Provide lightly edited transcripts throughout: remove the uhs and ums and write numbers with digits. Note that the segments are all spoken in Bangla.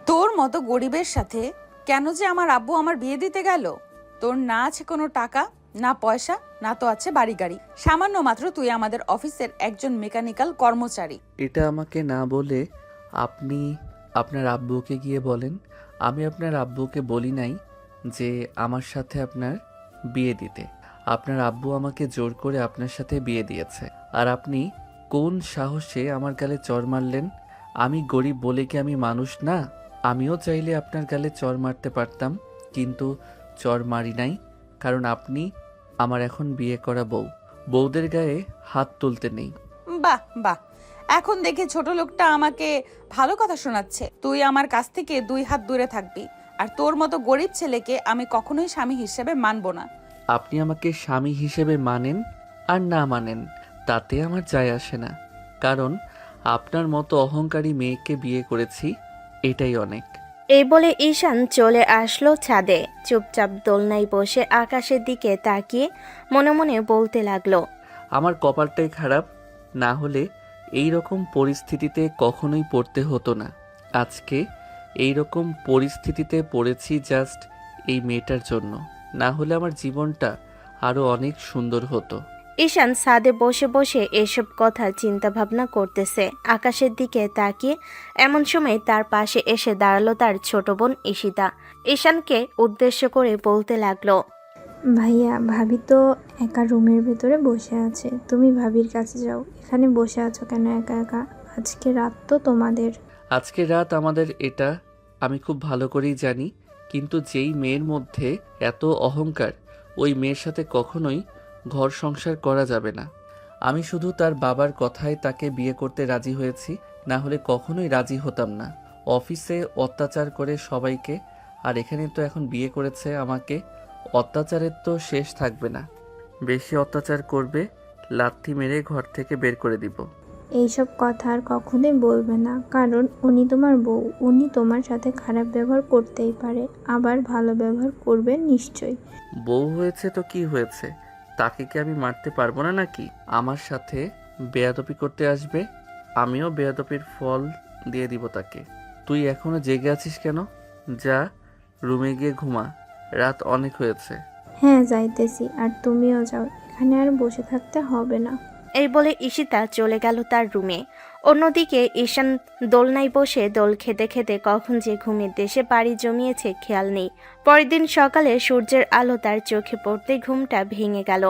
তোর মতো গরিবের সাথে কেন যে আমার আব্বু আমার বিয়ে দিতে গেল? তোর না আছে কোনো টাকা, না পয়সা, না তো আছে বাড়ি গাড়ি। সামান্য মাত্র তুই আমাদের অফিসের একজন মেকানিক্যাল কর্মচারী। এটা আমাকে না বলে আপনি আপনার আব্বুকে গিয়ে বলেন। আমি আপনার আব্বুকে বলি নাই যে আমার সাথে আপনার বিয়ে দিতে। আপনার আব্বু আমাকে জোর করে আপনার সাথে বিয়ে দিয়েছে। আর আপনি কোন সাহসে আমার গালে চড় মারলেন? আমি গরিব বলে কি আমি মানুষ না? আমিও চাইলে আপনার গালে চড় মারতে পারতাম, কিন্তু চড় মারি নাই, কারণ আপনি আমার এখন বিয়ে করা বউ। বউদের গায়ে হাত তুলতে নেই। বাহ বাহ, এখন দেখে ছোট লোকটা আমাকে ভালো কথা শোনাচ্ছে। তুই আমার কাছ থেকে 2 হাত দূরে থাকবি। আর তোর মতো গরিব ছেলেকে আমি কখনোই স্বামী হিসেবে মানবো না। আপনি আমাকে স্বামী হিসেবে মানেন আর না মানেন তাতে আমার যায় আসে না, কারণ আপনার মতো অহংকারী মেয়েকে বিয়ে করেছি, এটাই অনেক। এই বলে ঈশান চলে আসলো ছাদে। চুপচাপ দোলনায় বসে আকাশের দিকে তাকিয়ে মনে মনে বলতে লাগলো, আমার কপালটাই খারাপ, না হলে এই রকম পরিস্থিতিতে কখনোই পড়তে হতো না। আজকে এই রকম পরিস্থিতিতে পড়েছি জাস্ট এই মেয়েটার জন্য, না হলে আমার জীবনটা আরও অনেক সুন্দর হতো। ঈশান ছাদে বসে বসে এসব কথা চিন্তা ভাবনা করতেছে আকাশের দিকে তাকিয়ে। এমন সময় তার পাশে এসে দাঁড়ালো তার ছোট বোন ঈশিতা। ঈশানকে উদ্দেশ্য করে বলতে লাগলো, ভাইয়া, ভাবি তো একা রুমের ভেতরে বসে আছে, তুমি ভাবির কাছে যাও। এখানে বসে আছো কেন একা একা? আজকে রাত তো তোমাদের। আজকের রাত আমাদের, এটা আমি খুব ভালো করেই জানি, কিন্তু যেই মেয়ের মধ্যে এত অহংকার, ওই মেয়ের সাথে কখনোই ঘর সংসার করা যাবে না। আমি শুধু তার বাবার কথায় তাকে বিয়ে করতে রাজি হয়েছি, না হলে কখনোই রাজি হতাম না। অফিসে অত্যাচার করে সবাইকে, আর এখানে তো এখন বিয়ে করেছে আমাকে। অত্যাচারের তো শেষ থাকবে না। বেশি অত্যাচার করবে, লাথি মেরে ঘর থেকে বের করে দিব। এইসব কথা আর কখনোই বলবে না, কারণ উনি তোমার বউ। উনি তোমার সাথে খারাপ ব্যবহার করতেই পারে, আবার ভালো ব্যবহার করবে নিশ্চয়ই। বউ হয়েছে তো কি হয়েছে, তাকে কি আমি মারতে পারবো না নাকি? আমার সাথে বেয়াদপি করতে আসবে, আমিও বেয়াদপির ফল দিয়ে দিব তাকে। তুই এখনো জেগে আছিস কেন? যা রুমে গিয়ে ঘুমা, রাত অনেক হয়েছে। হ্যাঁ, যাইতেছি। আর তুমিও যাও, এখানে আর বসে থাকতে হবে না। এই বলে ঈশিতা চলে গেল তার রুমে। অন্যদিকে ঈশান দোলনায় বসে দোল খেতে খেতে কখন যে ঘুমের দেশে পাড়ি জমিয়েছে খেয়াল নেই। পরের দিন সকালে সূর্যের আলো তার চোখে পড়তেই ঘুমটা ভেঙে গেল।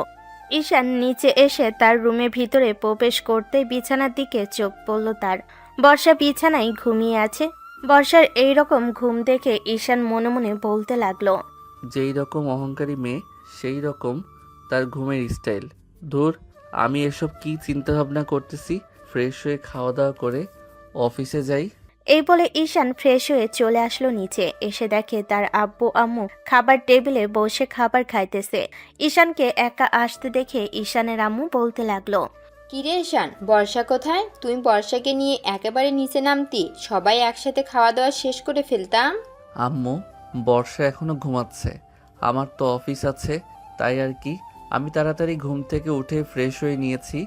ঈশান নিচে এসে তার রুমের ভিতরে প্রবেশ করতেই বিছানার দিকে চোখ পড়ল তার। বর্ষা বিছানায় ঘুমিয়ে আছে। বর্ষার এই রকম ঘুম দেখে ঈশান মনে মনে বলতে লাগলো, যেই রকম অহংকারী মেয়ে, সেই রকম তার ঘুমের স্টাইল। ধুর, আমি এসব কি চিন্তা ভাবনা করতেছি। ফ্রেশ হয়ে খাওয়া দাওয়া করে অফিসে যাই। এই বলে ঈশান ফ্রেশ হয়ে চলে আসলো নিচে। এসে দেখে তার আব্বু আম্মু খাবার টেবিলে বসে খাবার খাইতেছে। ঈশানকে একা আসতে দেখে ঈশানের আম্মু বলতে লাগলো, কিরে ঈশান, বর্ষা কোথায়? তুই বর্ষাকে নিয়ে একেবারে নিচে নামতি, সবাই একসাথে খাওয়া দাওয়া শেষ করে ফেলতাম। আম্মু, বর্ষা এখনো ঘুমাচ্ছে, আমার তো অফিস আছে, তাই আর কি। আমি তাড়াতাড়ি ঘুম থেকে উঠে ফ্রেশ হয়ে নিয়েছি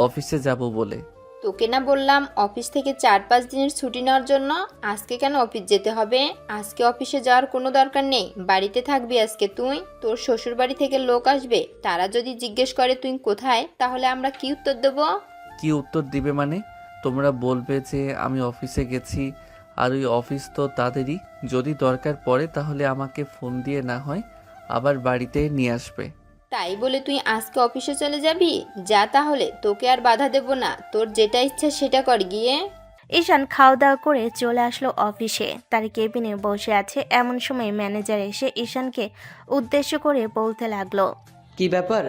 অফিসে যাব বলে। তোকে না বললাম অফিস থেকে 4-5 দিনের ছুটি নেওয়ার জন্য? আজকে কেন অফিস যেতে হবে? আজকে অফিসে যাওয়ার কোনো দরকার নেই, বাড়িতে থাকবি আজকে তুই। তোর শ্বশুর বাড়ি থেকে লোক আসবে, তারা যদি জিজ্ঞেস করে তুই কোথায়, তাহলে আমরা কি উত্তর দেবো? কি উত্তর দিবে মানে? তোমরা বলবে যে আমি অফিসে গেছি, আর ওই অফিস তো তাদেরই। যদি দরকার পড়ে তাহলে আমাকে ফোন দিয়ে না হয় আবার বাড়িতে নিয়ে আসবে। তাই বলে তুই আজকে অফিসে চলে যাবি? যা তাহলে, তোকে আর বাধা দেব না, তোর যেটা ইচ্ছা সেটা কর গিয়ে। ঈশান খাওয়া দাওয়া করে চলে আসলো অফিসে। তার কেবিনে বসে আছে। এমন সময় ম্যানেজার এসে ঈশানকে উদ্দেশ্য করে বলতে লাগলো, কি ব্যাপার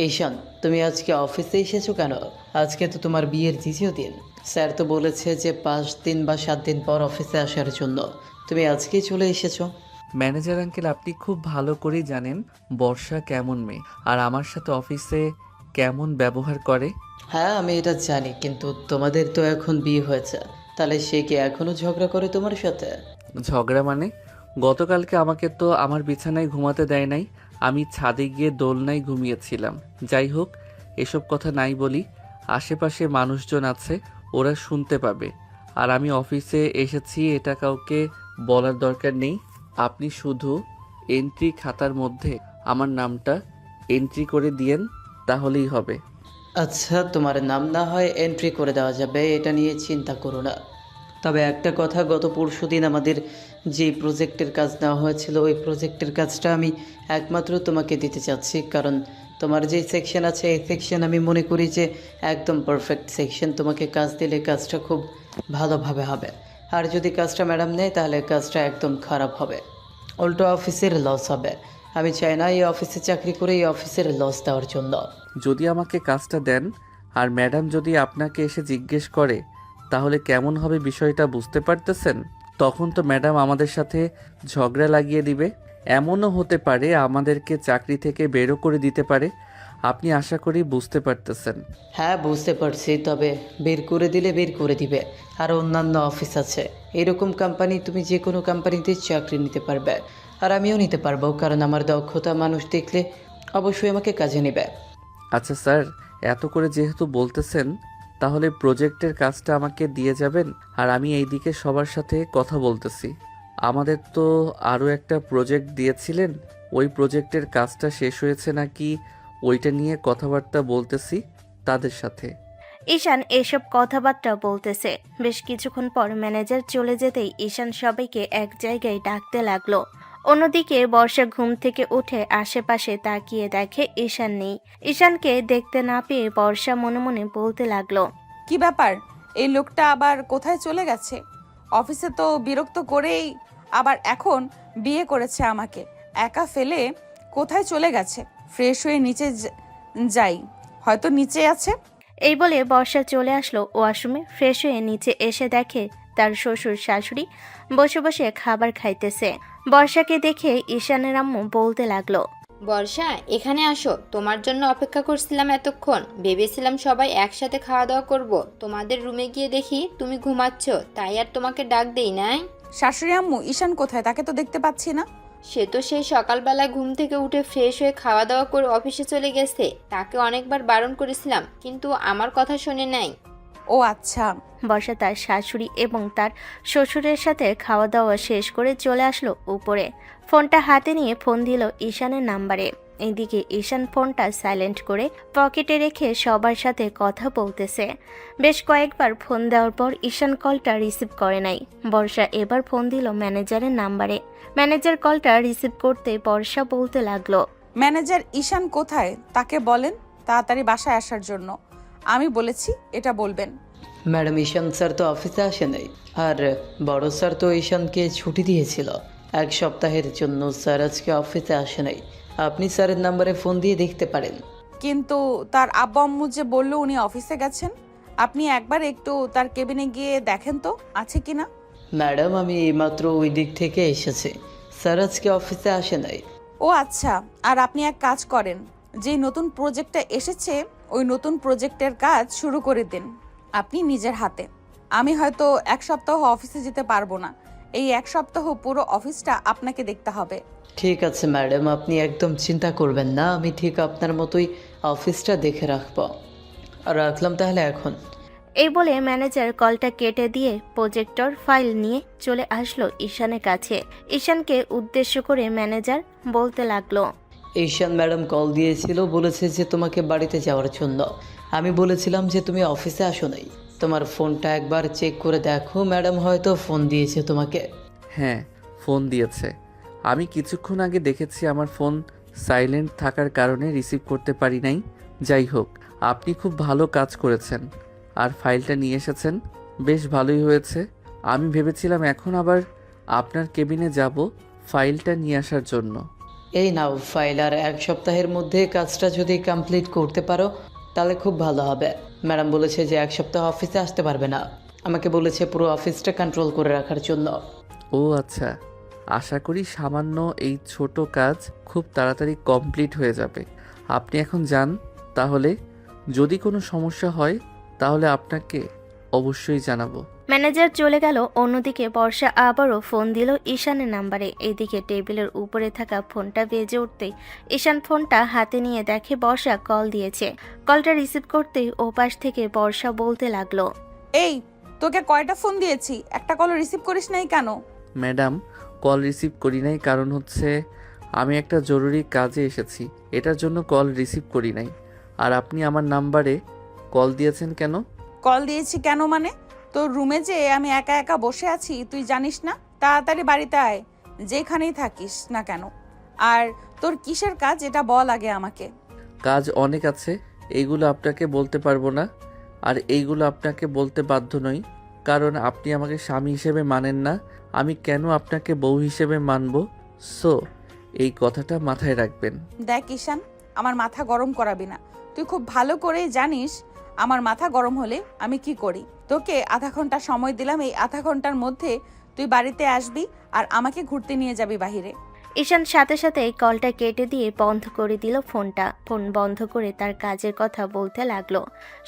ঈশান, তুমি আজকে অফিসে এসেছো কেন? আজকে তো তোমার বিয়ের দ্বিতীয় দিন। স্যার তো বলেছে যে 5 দিন বা 7 দিন পর অফিসে আসার জন্য, তুমি আজকেই চলে এসেছো। ম্যানেজার আঙ্কেল, আপনি খুব ভালো করেই জানেন বর্ষা কেমন মেয়ে, আর আমার সাথে অফিসে কেমন ব্যবহার করে। হ্যাঁ, আমি এটা জানি, কিন্তু তোমাদের তো এখন বিয়ে হয়েছে, তাহলে সে কি এখনো ঝগড়া করে তোমার সাথে? ঝগড়া মানে? গতকালকে আমাকে তো আমার বিছানায় ঘুমাতে দেয় নাই, আমি ছাদে গিয়ে দোলনায় ঘুমিয়েছিলাম। যাই হোক, এসব কথা নাই বলি, আশেপাশে মানুষজন আছে, ওরা শুনতে পাবে। আর আমি অফিসে এসেছি, এটা কাউকে বলার দরকার নেই। আপনি শুধু এন্ট্রি খাতার মধ্যে আমার নামটা এন্ট্রি করে দিয়েন, তাহলেই হবে। আচ্ছা, তোমার নাম না হয় এন্ট্রি করে দেওয়া যাবে, এটা নিয়ে চিন্তা করো না। তবে একটা কথা, গত পরশুদিন আমাদের যে প্রজেক্টের কাজ নেওয়া হয়েছিল, ওই প্রজেক্টের কাজটা আমি একমাত্র তোমাকে দিতে চাচ্ছি, কারণ তোমার যে সেকশন আছে এই সেকশন আমি মনে করি যে একদম পারফেক্ট সেকশন। তোমাকে কাজ দিলে কাজটা খুব ভালোভাবে হবে, আর যদি কাজটা ম্যাডাম নেয় তাহলে কাজটা একদম খারাপ হবে, উল্টো অফিসের লস হবে। আমি চাই না এই অফিসে চাকরি করে এই অফিসের লস দেওয়ার জন্য। যদি আমাকে কাজটা দেন আর ম্যাডাম যদি আপনাকে এসে জিজ্ঞেস করে, তাহলে কেমন হবে বিষয়টা বুঝতে পারতেছেন? তখন তো ম্যাডাম আমাদের সাথে ঝগড়া লাগিয়ে দিবে। এমনও হতে পারে আমাদেরকে চাকরি থেকে বেরও করে দিতে পারে। আপনি আশা করি বুঝতে পারতেছেন। হ্যাঁ, বুঝতে পারছি, তবে বের করে দিলে বের করে দিবে। আর অন্যান্য অফিস আছে, এরকম কোম্পানি, তুমি যে কোনো কোম্পানিতে চাকরি নিতে পারবে, আর আমিও নিতে পারবো, কারণ আমার দক্ষতা মানুষ দেখলে অবশ্যই আমাকে কাজে নেবে। আচ্ছা স্যার, এত করে যেহেতু বলতেছেন, তাহলে প্রজেক্টের কাজটা আমাকে দিয়ে যাবেন। আর আমি এইদিকে সবার সাথে কথা বলতেছি। আমাদের তো আরও একটা প্রজেক্ট দিয়েছিলেন, ওই প্রজেক্টের কাজটা শেষ হয়েছে নাকি ওইটা নিয়ে কথাবার্তা বলতেছি তাদের সাথে। ঈশান এসব কথাবার্তা বলতেছে। বেশ কিছুক্ষণ পর ম্যানেজার চলে যেতেই ঈশান সবাইকে এক জায়গায় ডাকতে লাগলো। অন্যদিকে বর্ষা ঘুম থেকে উঠে আশেপাশে তাকিয়ে দেখে ঈশান নেই। ঈশানকে দেখতে না পেয়ে বর্ষা মনে মনে বলতে লাগলো, কি ব্যাপার, এই লোকটা আবার কোথায় চলে গেছে? অফিসে তো বিরক্ত করেই আবার এখন বিয়ে করেছে আমাকে, একা ফেলে কোথায় চলে গেছে? ফ্রেশ হয়ে নিচে যাই, হয়তো নিচে আছে। এই বলে বর্ষা চলে আসলো ওয়াশরুমে। ফ্রেশ হয়ে নিচে এসে দেখে তার শ্বশুর শাশুড়ি বসে বসে খাবার খাইতেছে। বর্ষাকে দেখে ঈশানের আম্মু বলতে লাগলো, বর্ষা, এখানে আসো, তোমার জন্য অপেক্ষা করছিলাম এতক্ষণ। ভেবেছিলাম সবাই একসাথে খাওয়া দাওয়া করব। তোমাদের রুমে গিয়ে দেখি তুমি ঘুমাচ্ছ, তাই আর তোমাকে ডাক দেই নাই। শাশুড়ি আম্মু, ঈশান কোথায়? তাকে তো দেখতে পাচ্ছি না। সে তো সেই সকালবেলা ঘুম থেকে উঠে ফ্রেশ হয়ে খাওয়া দাওয়া করে অফিসে চলে গেছে। তাকে অনেকবার বারণ করেছিলাম, কিন্তু আমার কথা শোনে নাই। ও আচ্ছা। বর্ষা তার শাশুড়ি এবং তার শ্বশুরের সাথে খাওয়া দাওয়া শেষ করে চলে আসলো উপরে। ফোনটা হাতে নিয়ে ফোন দিল ঈশানের নাম্বারে। এদিকে ঈশান ফোনটা সাইলেন্ট করে পকেটে রেখে সবার সাথে কথা বলতেছে। বেশ কয়েকবার ফোন দেওয়ার পর ঈশান কলটা রিসিভ করে নাই। বর্ষা এবার ফোন দিল ম্যানেজারের নাম্বারে। ম্যানেজার কলটা রিসিভ করতে বর্ষা বলতে লাগলো, ম্যানেজার ঈশান কোথায় তাকে বলেন তাড়াতাড়ি বাসায় আসার জন্য। আমি বলেছি এটা বলবেন। ম্যাডাম, ঈশান স্যার তো অফিসে আসে নাই, আর বড় স্যার তো ঈশানকে ছুটি দিয়েছিল 1 সপ্তাহের জন্য। স্যার আজকে অফিসে আসে নাই, আপনি স্যারের নাম্বারে ফোন দিয়ে দেখতে পারেন। কিন্তু তার আব্বু আম্মু যে বললো উনি অফিসে গেছেন, আপনি একবার একটু তার কেবিনে গিয়ে দেখেন তো আছে কিনা। ম্যাডাম, আমি এইমাত্র ওই দিক থেকে এসেছি, স্যার আজকে অফিসে আসে নাই। ও আচ্ছা, আর আপনি এক কাজ করেন, যে নতুন প্রজেক্টটা এসেছে ওই নতুন প্রজেক্টের কাজ শুরু করে দিন আপনি নিজের হাতে। আমি হয়তো 1 সপ্তাহ অফিসে যেতে পারবো না, এই 1 সপ্তাহ পুরো অফিসটা আপনাকে দেখতে হবে। ঠিক আছে ম্যাডাম, আপনি একদম চিন্তা করবেন না, আমি ঠিক আপনার মতোই অফিসটা দেখে রাখবো। আর রাখলাম তাহলে এখন। এই বলে ম্যানেজার কলটা কেটে দিয়ে প্রজেক্টর ফাইল নিয়ে চলে আসলো ঈশানের কাছে। ঈশানকে উদ্দেশ্য করে ম্যানেজার বলতে লাগলো, ঈশান ম্যাডাম কল দিয়েছিল, বলেছে যে তোমাকে বাড়িতে যাওয়ার জন্য। আমি বলেছিলাম যে তুমি অফিসে আসো নাই, তোমার ফোনটা একবার চেক করে দেখো, ম্যাডাম হয়তো ফোন দিয়েছে তোমাকে। হ্যাঁ, ফোন দিয়েছে। আমি কিছুক্ষণ আগে দেখেছি আমার ফোন সাইলেন্ট থাকার কারণে রিসিভ করতে পারি নাই। যাই হোক, আপনি খুব ভালো কাজ করেছেন আর ফাইলটা নিয়ে এসেছেন, বেশ ভালোই হয়েছে। আমি ভেবেছিলাম এখন আবার আপনার কেবিনে যাব ফাইলটা নিয়ে আসার জন্য। এই নাও ফাইল, আর 1 সপ্তাহের মধ্যে কাজটা যদি কমপ্লিট করতে পারো তাহলে খুব ভালো হবে। ম্যাডাম বলেছে যে 1 সপ্তাহ অফিসে আসতে পারবে না, আমাকে বলেছে পুরো অফিসটা কন্ট্রোল করে রাখার জন্য। ও আচ্ছা, আশা করি সামান্য এই ছোট কাজ খুব তাড়াতাড়ি কমপ্লিট হয়ে যাবে। আপনি এখন যান তাহলে, যদি কোনো সমস্যা হয় তাহলে আপনাকে অবশ্যই জানাবো। ম্যানেজার চলে গেল। অন্যদিকে বর্ষা আবারও ফোন দিল ঈশানের নাম্বারে। এদিকে টেবিলের উপরে থাকা ফোনটা বেজে উঠতেই ঈশান ফোনটা হাতে নিয়ে দেখে বর্ষা কল দিয়েছে। কলটা রিসিভ করতেই ওপাশ থেকে বর্ষা বলতে লাগলো, এই, তোকে কয়টা ফোন দিয়েছি, একটা কল রিসিভ করিস নাই কেন? ম্যাডাম, কল রিসিভ করি নাই কারণ হচ্ছে আমি একটা জরুরি কাজে এসেছি, এটার জন্য কল রিসিভ করি নাই। আর আপনি আমার নাম্বারে কল দিয়েছেন কেন? কল দিয়েছি কেন মানে? তোর রুমে যে আমি একা একা বসে আছি তুই জানিস না? তাড়াতাড়ি বাড়িতে আয়, যেখানেই থাকিস না কেন। আর তোর কিসের কাজ এটা বল আগে আমাকে। কাজ অনেক আছে, এইগুলো আপনাকে বলতে পারবো না। আর এইগুলো আপনাকে বলতে বাধ্য নই, কারণ আপনি আমাকে স্বামী হিসেবে মানেন না। আমি কেন আপনাকে বউ হিসেবে মানব? সো এই কথাটা মাথায় রাখবেন। দেখ ঈশান, আমার মাথা গরম করাবি না। তুই খুব ভালো করেই জানিস আমার মাথা গরম হলে আমি কি করি। তোকে আধা ঘন্টা সময় দিলাম, এই আধা ঘন্টার মধ্যে তুই বাড়িতে আসবি আর আমাকে ঘুরতে নিয়ে যাবি বাহিরে। ঈশান সাথে সাথে কলটা কেটে দিয়ে বন্ধ করে দিল ফোনটা। ফোন বন্ধ করে তার কাজের কথা বলতে লাগলো।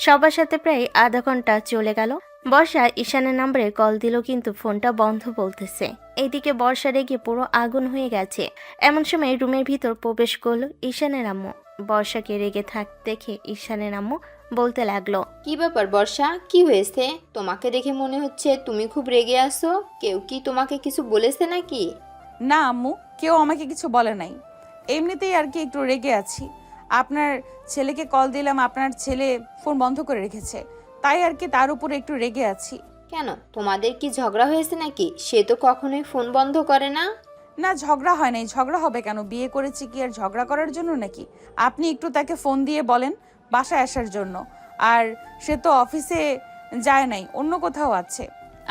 সবার সাথে প্রায় আধা ঘন্টা চলে গেল। বর্ষা ঈশানের নাম্বারে কল দিল কিন্তু ফোনটা বন্ধ বলতেছে। এইদিকে বর্ষা রেগে পুরো আগুন হয়ে গেছে। এমন সময় রুমের ভিতর প্রবেশ করলো ঈশানের আম্মু। বর্ষাকে রেগে থাকতে দেখে ঈশানের আম্মু বলতে লাগলো, কি ব্যাপার বর্ষা, কি হয়েছে? তোমাকে দেখে মনে হচ্ছে তুমি খুব রেগে আছো। কেউ কি তোমাকে কিছু বলেছে নাকি? না আম্মু, কেউ আমাকে কিছু বলে নাই, এমনিতেই আর কি একটু রেগে আছি। আপনার ছেলেকে কল দিলাম, আপনার ছেলে ফোন বন্ধ করে রেখেছে, তাই আর কি তার উপরে একটু রেগে আছি। কেন, তোমাদের কি ঝগড়া হয়েছে নাকি? সে তো কখনোই ফোন বন্ধ করে না। না, ঝগড়া হয় নাই। ঝগড়া হবে কেন? বিয়ে করেছি কি আর ঝগড়া করার জন্য নাকি? আপনি একটু তাকে ফোন দিয়ে বলেন বাসায় আসার জন্য। আর সে তো অফিসে যায় নাই, অন্য কোথাও আছে।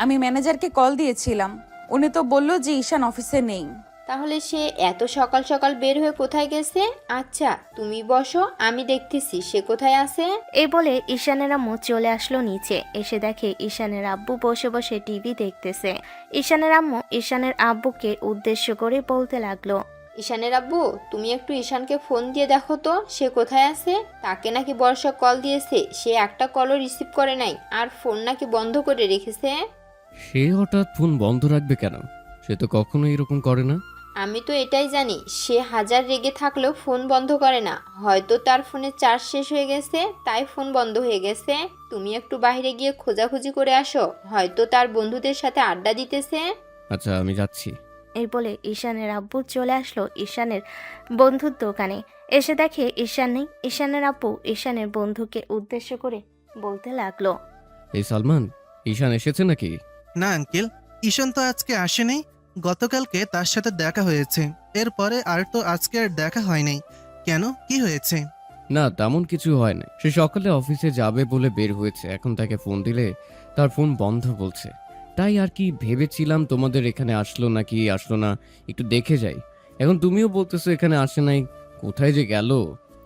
আমি ম্যানেজারকে কল দিয়েছিলাম, উনি তো বলল যে ঈশান অফিসে নেই। তাহলে সে এত সকাল সকাল বের হয়ে কোথায় গেছে? আচ্ছা তুমি বসো, আমি দেখতেছি সে কোথায় আছে। এই বলে ঈশানের আম্মু চলে আসলো নিচে। এসে দেখে ঈশানের আব্বু বসে বসে টিভি দেখতেছে। ঈশানের আম্মু ঈশানের আব্বুকে উদ্দেশ্য করে বলতে লাগলো, ঈশানের আব্বু, তুমি একটু ঈশানকে ফোন দিয়ে দেখো তো সে কোথায় আছে। তাকে নাকি বর্ষা কল দিয়েছে, সে একটা কলও রিসিভ করে নাই, আর ফোন নাকি বন্ধ করে রেখেছে। সে হঠাৎ ফোন বন্ধ রাখবে কেন? সে তো কখনো এরকম করে না। আমি তো এটাই জানি, সে হাজার রেগে থাকলেও ফোন বন্ধ করে না। হয়তো তার ফোনে চার্জ শেষ হয়ে গেছে, তাই ফোন বন্ধ হয়ে গেছে। তুমি একটু বাইরে গিয়ে খোঁজাখুঁজি করে আসো, হয়তো তার বন্ধুদের সাথে আড্ডা দিতেছে। আচ্ছা আমি যাচ্ছি। এই বলে ঈশানের আব্বু চলে আসলো ঈশানের বন্ধুর দোকানে। এসে দেখে ঈশান নেই। ঈশানের আব্বু ঈশানের বন্ধুকে উদ্দেশ্য করে বলতে লাগলো, এই সালমান, ঈশান এসেছে নাকি? না আঙ্কেল, ঈশান তো আজকে আসেনি। গতকালকে তার সাথে দেখা হয়েছে, এরপরে আর তো আজকে আর দেখা হয় নাই। কেন, কি হয়েছে? না তেমন কিছু হয় না। সে সকালে অফিসে যাবে বলে বের হয়েছে, এখন তাকে ফোন দিলে তার ফোন বন্ধ বলছে। তাই আর কি ভেবেছিলাম তোমাদের এখানে আসলো নাকি আসলো না একটু দেখে যাই। এখন তুমিও বলতেছো এখানে আসে নাই, কোথায় যে গেল?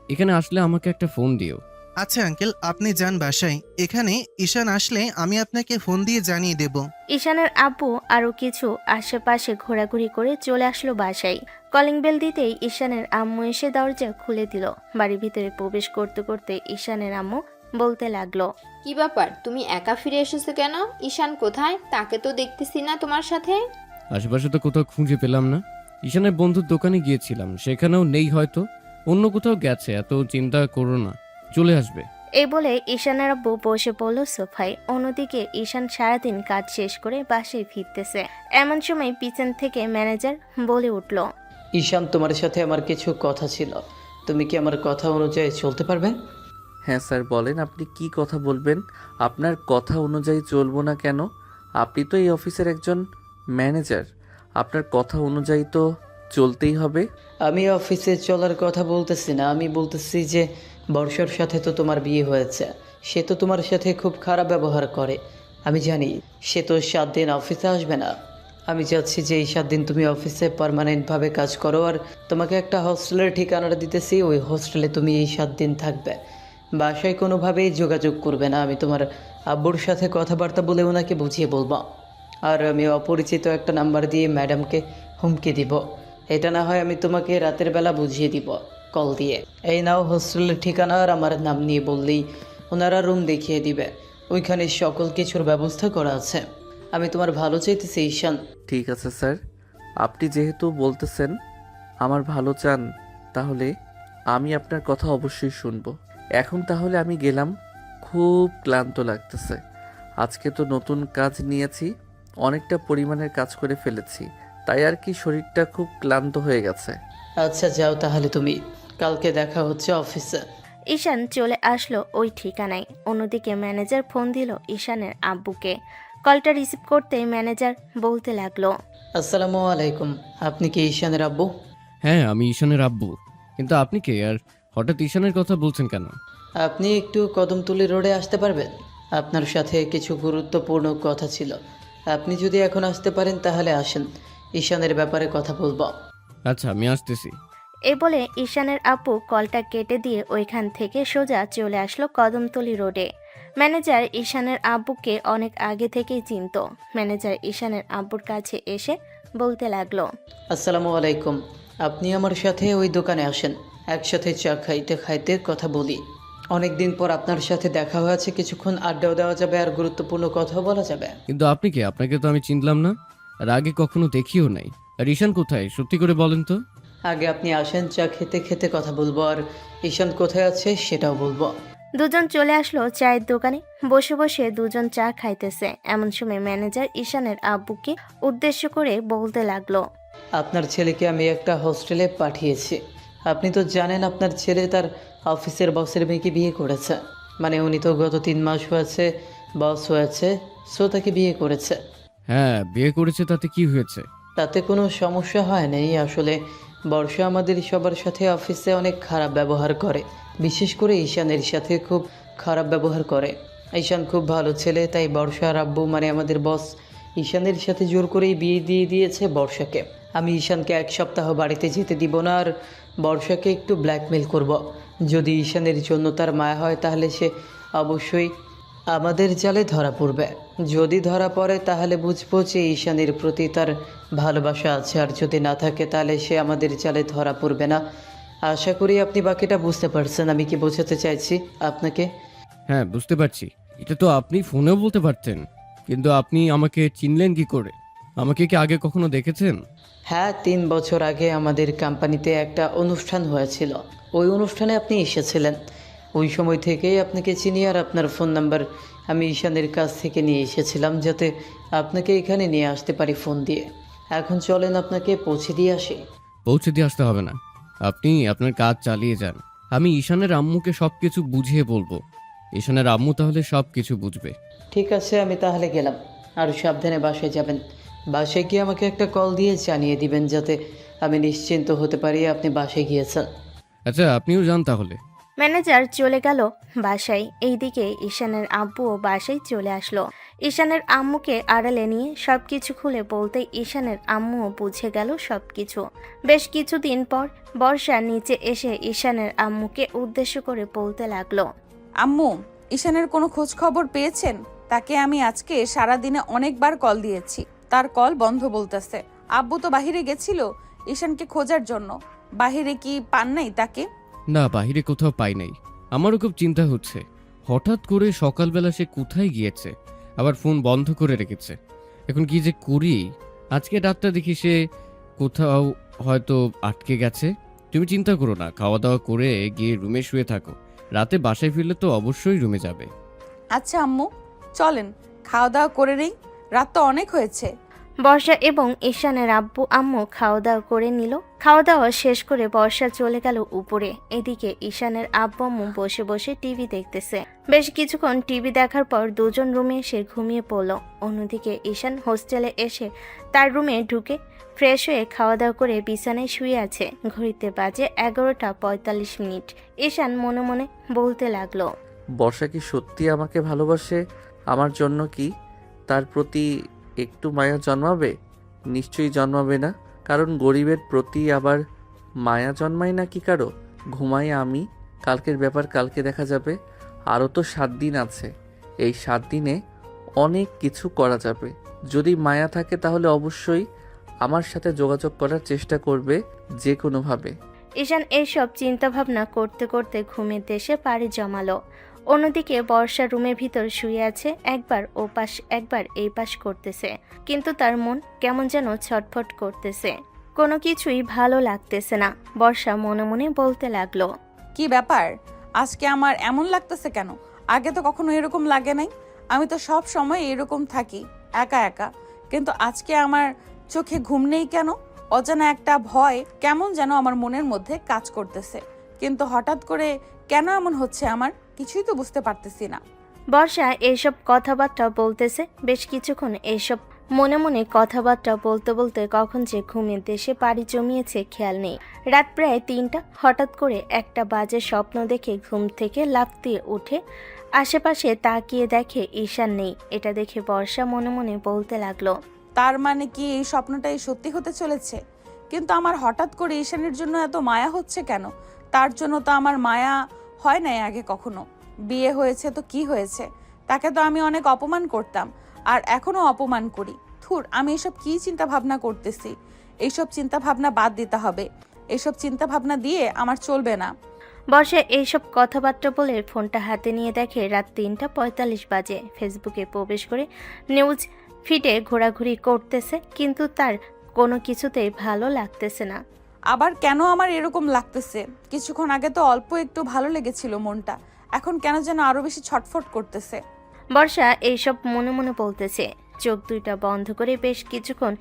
এখানে আসলে আমাকে একটা ফোন দিও। আচ্ছা আঙ্কেল, আপনি যান বাসায়। এখানে ঈশান আসলে আমি আপনাকে ফোন দিয়ে জানিয়ে দেব। ঈশানের আব্বু আরো কিছু আশেপাশে ঘোরাঘুরি করে চলে আসলো বাসায়। কলিং বেল দিতেই ঈশানের আম্মু এসে দরজা খুলে দিল। বাড়ির ভিতরে প্রবেশ করতে করতে ঈশানের আম্মু বলতে লাগলো, কি ব্যাপার, তুমি একা ফিরে এসেছো কেন? ঈশান কোথায়? তাকে তো দেখতেছি না তোমার সাথে। আশেপাশে তো কোথাও খুঁজে পেলাম না। ঈশানের বন্ধুর দোকানে গিয়েছিলাম, সেখানেও নেই, হয়তো অন্য কোথাও গেছে। এত চিন্তা করো না, চলে আসবে। এই বলে ঈশানের আব্বু বসে পড়ল সোফায়। অন্যদিকে ঈশান সারাদিন কাজ শেষ করে বাসায় ফিরতেছে। এমন সময় পিছন থেকে ম্যানেজার বলে উঠল, ঈশান, তোমার সাথে আমার কিছু কথা ছিল। তুমি কি আমার কথা অনুযায়ী চলতে পারবে? হ্যাঁ স্যার, বলেন আপনি কি কথা বলবেন। আপনার কথা অনুযায়ী চলবো না কেন? আপনি তো এই অফিসের একজন ম্যানেজার, আপনার কথা অনুযায়ী তো চলতেই হবে। আমি অফিসে চলার কথা বলতেছি না, আমি বলতেছি যে বর্ষার সাথে তো তোমার বিয়ে হয়েছে। সে তো তোমার সাথে খুব খারাপ ব্যবহার করে। আমি জানি সে তো 7 দিন অফিসে আসবে না। আমি চাচ্ছি যে এই 7 দিন তুমি অফিসে পার্মানেন্টভাবে কাজ করো, আর তোমাকে একটা হোস্টেলের ঠিকানাটা দিতেছি। ওই হোস্টেলে তুমি এই 7 দিন থাকবে। বাসায় কোনোভাবেই যোগাযোগ করবে না। আমি তোমার আব্বুর সাথে কথাবার্তা বলে ওনাকে বুঝিয়ে বলবো। আর আমি অপরিচিত একটা নাম্বার দিয়ে ম্যাডামকে হুমকি দিব। এটা না হয় আমি তোমাকে রাতের বেলা বুঝিয়ে দিব কল দিয়ে। এই নাও হোস্টেলের ঠিকানা, আর আমার নাম নিয়ে বললেই ওনারা রুম দেখিয়ে দিবে। ওইখানে সকল কিছুর ব্যবস্থা করা আছে। আমি তোমার ভালো চাইতেছি ঈশান। ঠিক আছে স্যার, আপনি যেহেতু বলতেছেন আমার ভালো চান, তাহলে আমি আপনার কথা অবশ্যই শুনবো। এখন তাহলে আমি গেলাম, খুব ক্লান্ত লাগতেছে। আজকে তো নতুন কাজ নিয়েছি, অনেকটা পরিমাণের কাজ করে ফেলেছি, তাই আর কি শরীরটা খুব ক্লান্ত হয়ে গেছে। আচ্ছা যাও তাহলে তুমি, কালকে দেখা হচ্ছে অফিসে। ঈশান চলে আসলো ওই ঠিকানায়। অন্যদিকে ম্যানেজার ফোন দিল ঈশানের আব্বুকে। কলটা রিসিভ করতেই ম্যানেজার বলতে লাগলো, আসসালামু আলাইকুম, আপনি কি ঈশানের আব্বু? হ্যাঁ, আমি ঈশানের আব্বু। কিন্তু আপনি কে আর হঠাৎ ঈশানের কথা বলছেন কেন? আপনি একটু কদমতলী রোডে আসতে পারবেন? আপনার সাথে কিছু গুরুত্বপূর্ণ কথা ছিল। আপনি যদি এখন আসতে পারেন তাহলে আসেন, ঈশানের ব্যাপারে কথা বলবো। আচ্ছা, আমি আসতেছি। এই বলে ঈশানের আব্বু কলটা কেটে দিয়ে ওইখান থেকে সোজা চলে আসলো কদমতলী রোডে। ম্যানেজার ঈশানের আব্বুকে অনেক আগে থেকেই চিনত। ম্যানেজার ঈশানের আব্বুর কাছে এসে বলতে লাগলো, আসসালামু আলাইকুম, আপনি আমার সাথে ওই দোকানে আসেন, একসাথে চা খাইতে খাইতে কথা বলি। অনেক দিন পর আপনার সাথে দেখা হয়েছে, কিছুক্ষণ আড্ডাও দেওয়া যাবে আর গুরুত্বপূর্ণ কথাও বলা যাবে। কিন্তু আপনি কে? আপনাকে তো আমি চিনলাম না, আর আগে কখনো দেখিও নাই। আর ঈশান কোথায়, সত্যি করে বলেন তো? আগে আপনি আসেন, চা খেতে খেতে কথা বলবো, আর ঈশান কোথায় আছে সেটাও বলবো। দুজন চলে আসলো চায়ের দোকানে। বসে বসে দুজন চা খাইতেছে। এমন সময় ম্যানেজার ঈশানের আব্বুকে উদ্দেশ্য করে বলতে লাগলো, আপনার ছেলেকে আমি একটা হোস্টেলে পাঠিয়েছি। আপনি তো জানেন আপনার ছেলে তার অফিসের বসের মেয়েকে বিয়ে করেছে। মানে উনি তো গত 3 মাস হয়েছে বস হয়েছে, সো তাকে বিয়ে করেছে। হ্যাঁ, বিয়ে করেছে, তাতে কি হয়েছে? তাতে কোনো সমস্যা হয় নাই। আসলে বর্ষা আমাদের সবার সাথে অফিসে অনেক খারাপ ব্যবহার করে, বিশেষ করে ঈশানের সাথে খুব খারাপ ব্যবহার করে। ঈশান খুব ভালো ছেলে, তাই বর্ষার আব্বু মানে আমাদের বস ঈশানের সাথে জোর করেই বিয়ে দিয়ে দিয়েছে বর্ষাকে। আমি ঈশানকে 1 সপ্তাহ বাড়িতে যেতে দিব না, আর বর্ষাকে একটু ব্ল্যাকমেল করব। যদি ঈশানের জন্য তার মায়া হয় তাহলে সে অবশ্যই আমাদের জালে ধরা পড়বে। যদি ধরা পড়ে তাহলে বুঝবো যে ঈশানের প্রতি তার ভালোবাসা আছে, আর যদি না থাকে তাহলে সে আমাদের জালে ধরা পড়বে না। আশা করি আপনি বাকিটা বুঝতে পারছেন আমি কি বোঝাতে চাইছি আপনাকে। হ্যাঁ, বুঝতে পারছি। এটা তো আপনি ফোনেও বলতে পারতেন, কিন্তু আপনি আমাকে চিনলেন কি করে? আমাকে কি আগে কখনো দেখেছেন? হ্যাঁ, 3 বছর আগে আমাদের কোম্পানিতে একটা অনুষ্ঠান হয়েছিল, ওই অনুষ্ঠানে আপনি এসেছিলেন। ওই সময় থেকেই আপনাকে চিনি, আর আপনার ফোন নাম্বার আমি ঈশানের কাছ থেকে নিয়ে এসেছিলাম যাতে আপনাকে এখানে নিয়ে আসতে পারি ফোন দিয়ে। এখন চলেন আপনাকে পৌঁছে দিয়ে আসি। পৌঁছে দিয়ে আসতে হবে না, আপনি আপনার কাজ চালিয়ে যান। আমি ঈশানের আম্মুকে সবকিছু বুঝিয়ে বলবো। ঈশানের আম্মু তাহলে সবকিছু বুঝবে। ঠিক আছে, আমি তাহলে গেলাম। আর সাবধানে বাসায় যাবেন। বাসায় গিয়ে আমাকে একটা কল দিয়ে জানিয়ে দিবেন যাতে আমি নিশ্চিন্ত হতে পারি আপনি বাসায় গিয়েছেন। আচ্ছা, আপনিও যান তাহলে। ম্যানেজার চলে গেল বাসায়। এইদিকে ঈশানের আব্বুও বাসায় চলে আসলো। ঈশানের আম্মুকে আড়ালে নিয়ে সবকিছু খুলে বলতে ঈশানের আম্মুও বুঝে গেল সবকিছু। বেশ কিছুদিন পর বর্ষা নিচে এসে ঈশানের আম্মুকে উদ্দেশ্য করে বলতে লাগলো, আম্মু, ঈশানের কোনো খোঁজ খবর পেয়েছেন? তাকে আমি আজকে সারাদিনে অনেকবার কল দিয়েছি, তার কল বন্ধ বলতেছে। আব্বু তো বাহিরে গেছিল ঈশানকে খোঁজার জন্য, বাহিরে কি পান নাই তাকে? না, বাইরে কোথাও পাই নাই। আমারও খুব চিন্তা হচ্ছে, হঠাৎ করে সকালবেলা সে কোথায় গিয়েছে, আবার ফোন বন্ধ করে রেখেছে। এখন কি যে করি? আজকে রাতটা দেখি সে কোথাও হয়তো আটকে গেছে। তুমি চিন্তা করো না, খাওয়া দাওয়া করে গিয়ে রুমে শুয়ে থাকো। রাতে বাসায় ফিরলে তো অবশ্যই রুমে যাবে। আচ্ছা আম্মু, চলেন খাওয়া দাওয়া করে নেই, রাত তো অনেক হয়েছে। বর্ষা এবং ঈশানের আব্বু আম্মু খাওয়া দাওয়া করে নিল। খাওয়া দাওয়া শেষ করে বর্ষা চলে গেল উপরে। এদিকে ঈশানের আব্বু আম্মু বসে বসে টিভি দেখতেছে। বেশ কিছুক্ষণ টিভি দেখার পর দুজন রুমে এসে ঘুমিয়ে পড়ল। অন্যদিকে ঈশান হোস্টেলে এসে তার রুমে ঢুকে ফ্রেশ হয়ে খাওয়া দাওয়া করে বিছানায় শুয়ে আছে। ঘড়িতে বাজে 11:45। ঈশান মনে মনে বলতে লাগলো, বর্ষা কি সত্যি আমাকে ভালোবাসে? আমার জন্য কি তার প্রতি একটু মায়া জন্মাবে? নিশ্চয়ই জন্মাবে না, কারণ গরিবের প্রতি আবার মায়া জন্মায় না কি কারো? ঘুমাই আমি, কালকের ব্যাপার কালকে দেখা যাবে। আরও তো 7 দিন আছে, এই 7 দিনে অনেক কিছু করা যাবে। যদি মায়া থাকে তাহলে অবশ্যই আমার সাথে যোগাযোগ করার চেষ্টা করবে যে কোনোভাবে। ঈশান এইসব চিন্তাভাবনা করতে করতে ঘুমের দেশে পাড়ি জমালো। অন্যদিকে বর্ষা রুমের ভিতর শুয়ে আছে, একবার ও পাশ একবার এই পাশ করতেছে, কিন্তু তার মন কেমন যেন ছটফট করতেছে। কোনো কিছুই ভালো লাগতেছে না। বর্ষা মনে মনে বলতে লাগলো, কি ব্যাপার, আজকে আমার এমন লাগতেছে কেন? আগে তো কখনো এরকম লাগে নাই। আমি তো সব সময় এরকম থাকি, একা একা। কিন্তু আজকে আমার চোখে ঘুম নেই কেন? অজানা একটা ভয় কেমন যেন আমার মনের মধ্যে কাজ করতেছে, কিন্তু হঠাৎ করে কেন এমন হচ্ছে আমার কিছুই তো বুঝতে পারতেছি না। বর্ষা এইসব কথাবার্তা বলতেছে বেশ কিছুক্ষণ। এইসব মনে মনে কথাবার্তা বলতে বলতে কখন যে ঘুমের দেশে পাড়ি জমিয়েছে খেয়াল নেই। রাত প্রায় 3টা। হঠাৎ করে একটা বাজে স্বপ্ন দেখে ঘুম থেকে লাফ দিয়ে উঠে আশেপাশে তাকিয়ে দেখে ঈশান নেই। এটা দেখে বর্ষা মনে মনে বলতে লাগলো, তার মানে কি এই স্বপ্নটাই সত্যি হতে চলেছে? কিন্তু আমার হঠাৎ করে ঈশানের জন্য এত মায়া হচ্ছে কেন? তার জন্য তো আমার মায়া হয় নাই আগে কখনো। বিয়ে হয়েছে তো কি হয়েছে, তাকে তো আমি অনেক অপমান করতাম আর এখনো অপমান করি। থুর, আমি এসব কি চিন্তা ভাবনা করতেছি? এইসব চিন্তা ভাবনা বাদ দিতে হবে। এইসব চিন্তা ভাবনা দিয়ে আমার চলবে না। বর্ষা এইসব কথাবার্তা বলে ফোনটা হাতে নিয়ে দেখে রাত 3:45 বাজে। ফেসবুকে প্রবেশ করে নিউজ ফিডে ঘোরাঘুরি করতেছে, কিন্তু তার কোনো কিছুতেই ভালো লাগতেছে না। আবার কেন আমার এরকম লাগতেছে? কিছুক্ষণ আগে তো অল্প একটু ভালো লেগেছিল মনটা, এখন কেন যেন আরো বেশি ছটফট করতেছে। বর্ষা এইসব মনে মনে বলতেছে। চোখ দুইটা বন্ধ করে বেশ কিছুক্ষণ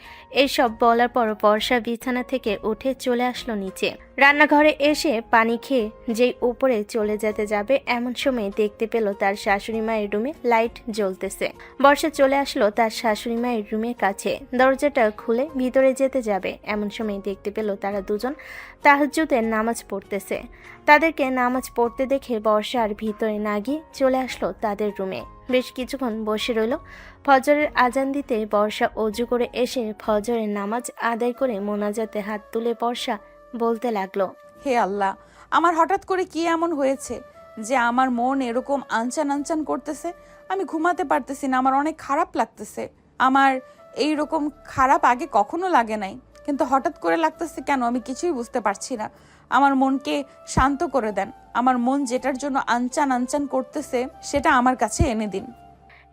এইসব বলার পর বর্ষা বিছানা থেকে উঠে চলে আসলো নিচে। রান্নাঘরে এসে পানি খেয়ে যেই উপরে চলে যেতে যাবে এমন সময় দেখতে পেল তার শাশুড়ি মায়ের রুমে লাইট জ্বলতেছে। বর্ষা চলে আসলো তার শাশুড়ি মায়ের রুমের কাছে। দরজাটা খুলে ভিতরে যেতে যাবে এমন সময় দেখতে পেল তারা দুজন তাহাজ্জুদের নামাজ পড়তেছে। তাদেরকে নামাজ পড়তে দেখে বর্ষা আর ভিতরে না গিয়ে চলে আসলো তাদের রুমে। বেশ কিছুক্ষণ বসে রইল। ফজরের আজান দিতে বর্ষা অজু করে এসে ফজরের নামাজ আদায় করে মোনাজাতে হাত তুলে বর্ষা বলতে লাগলো, হে আল্লাহ, আমার হঠাৎ করে কি এমন হয়েছে যে আমার মন এরকম আনচান আনচান করতেছে? আমি ঘুমাতে পারতেছি না, আমার অনেক খারাপ লাগতেছে। আমার এই রকম খারাপ আগে কখনো লাগে নাই, কিন্তু হঠাৎ করে লাগতেছে কেন আমি কিছুই বুঝতে পারছি না। আমার মনকে শান্ত করে দেন। আমার মন যেটার জন্য আনচান আনচান করতেছে সেটা আমার কাছে এনে দিন।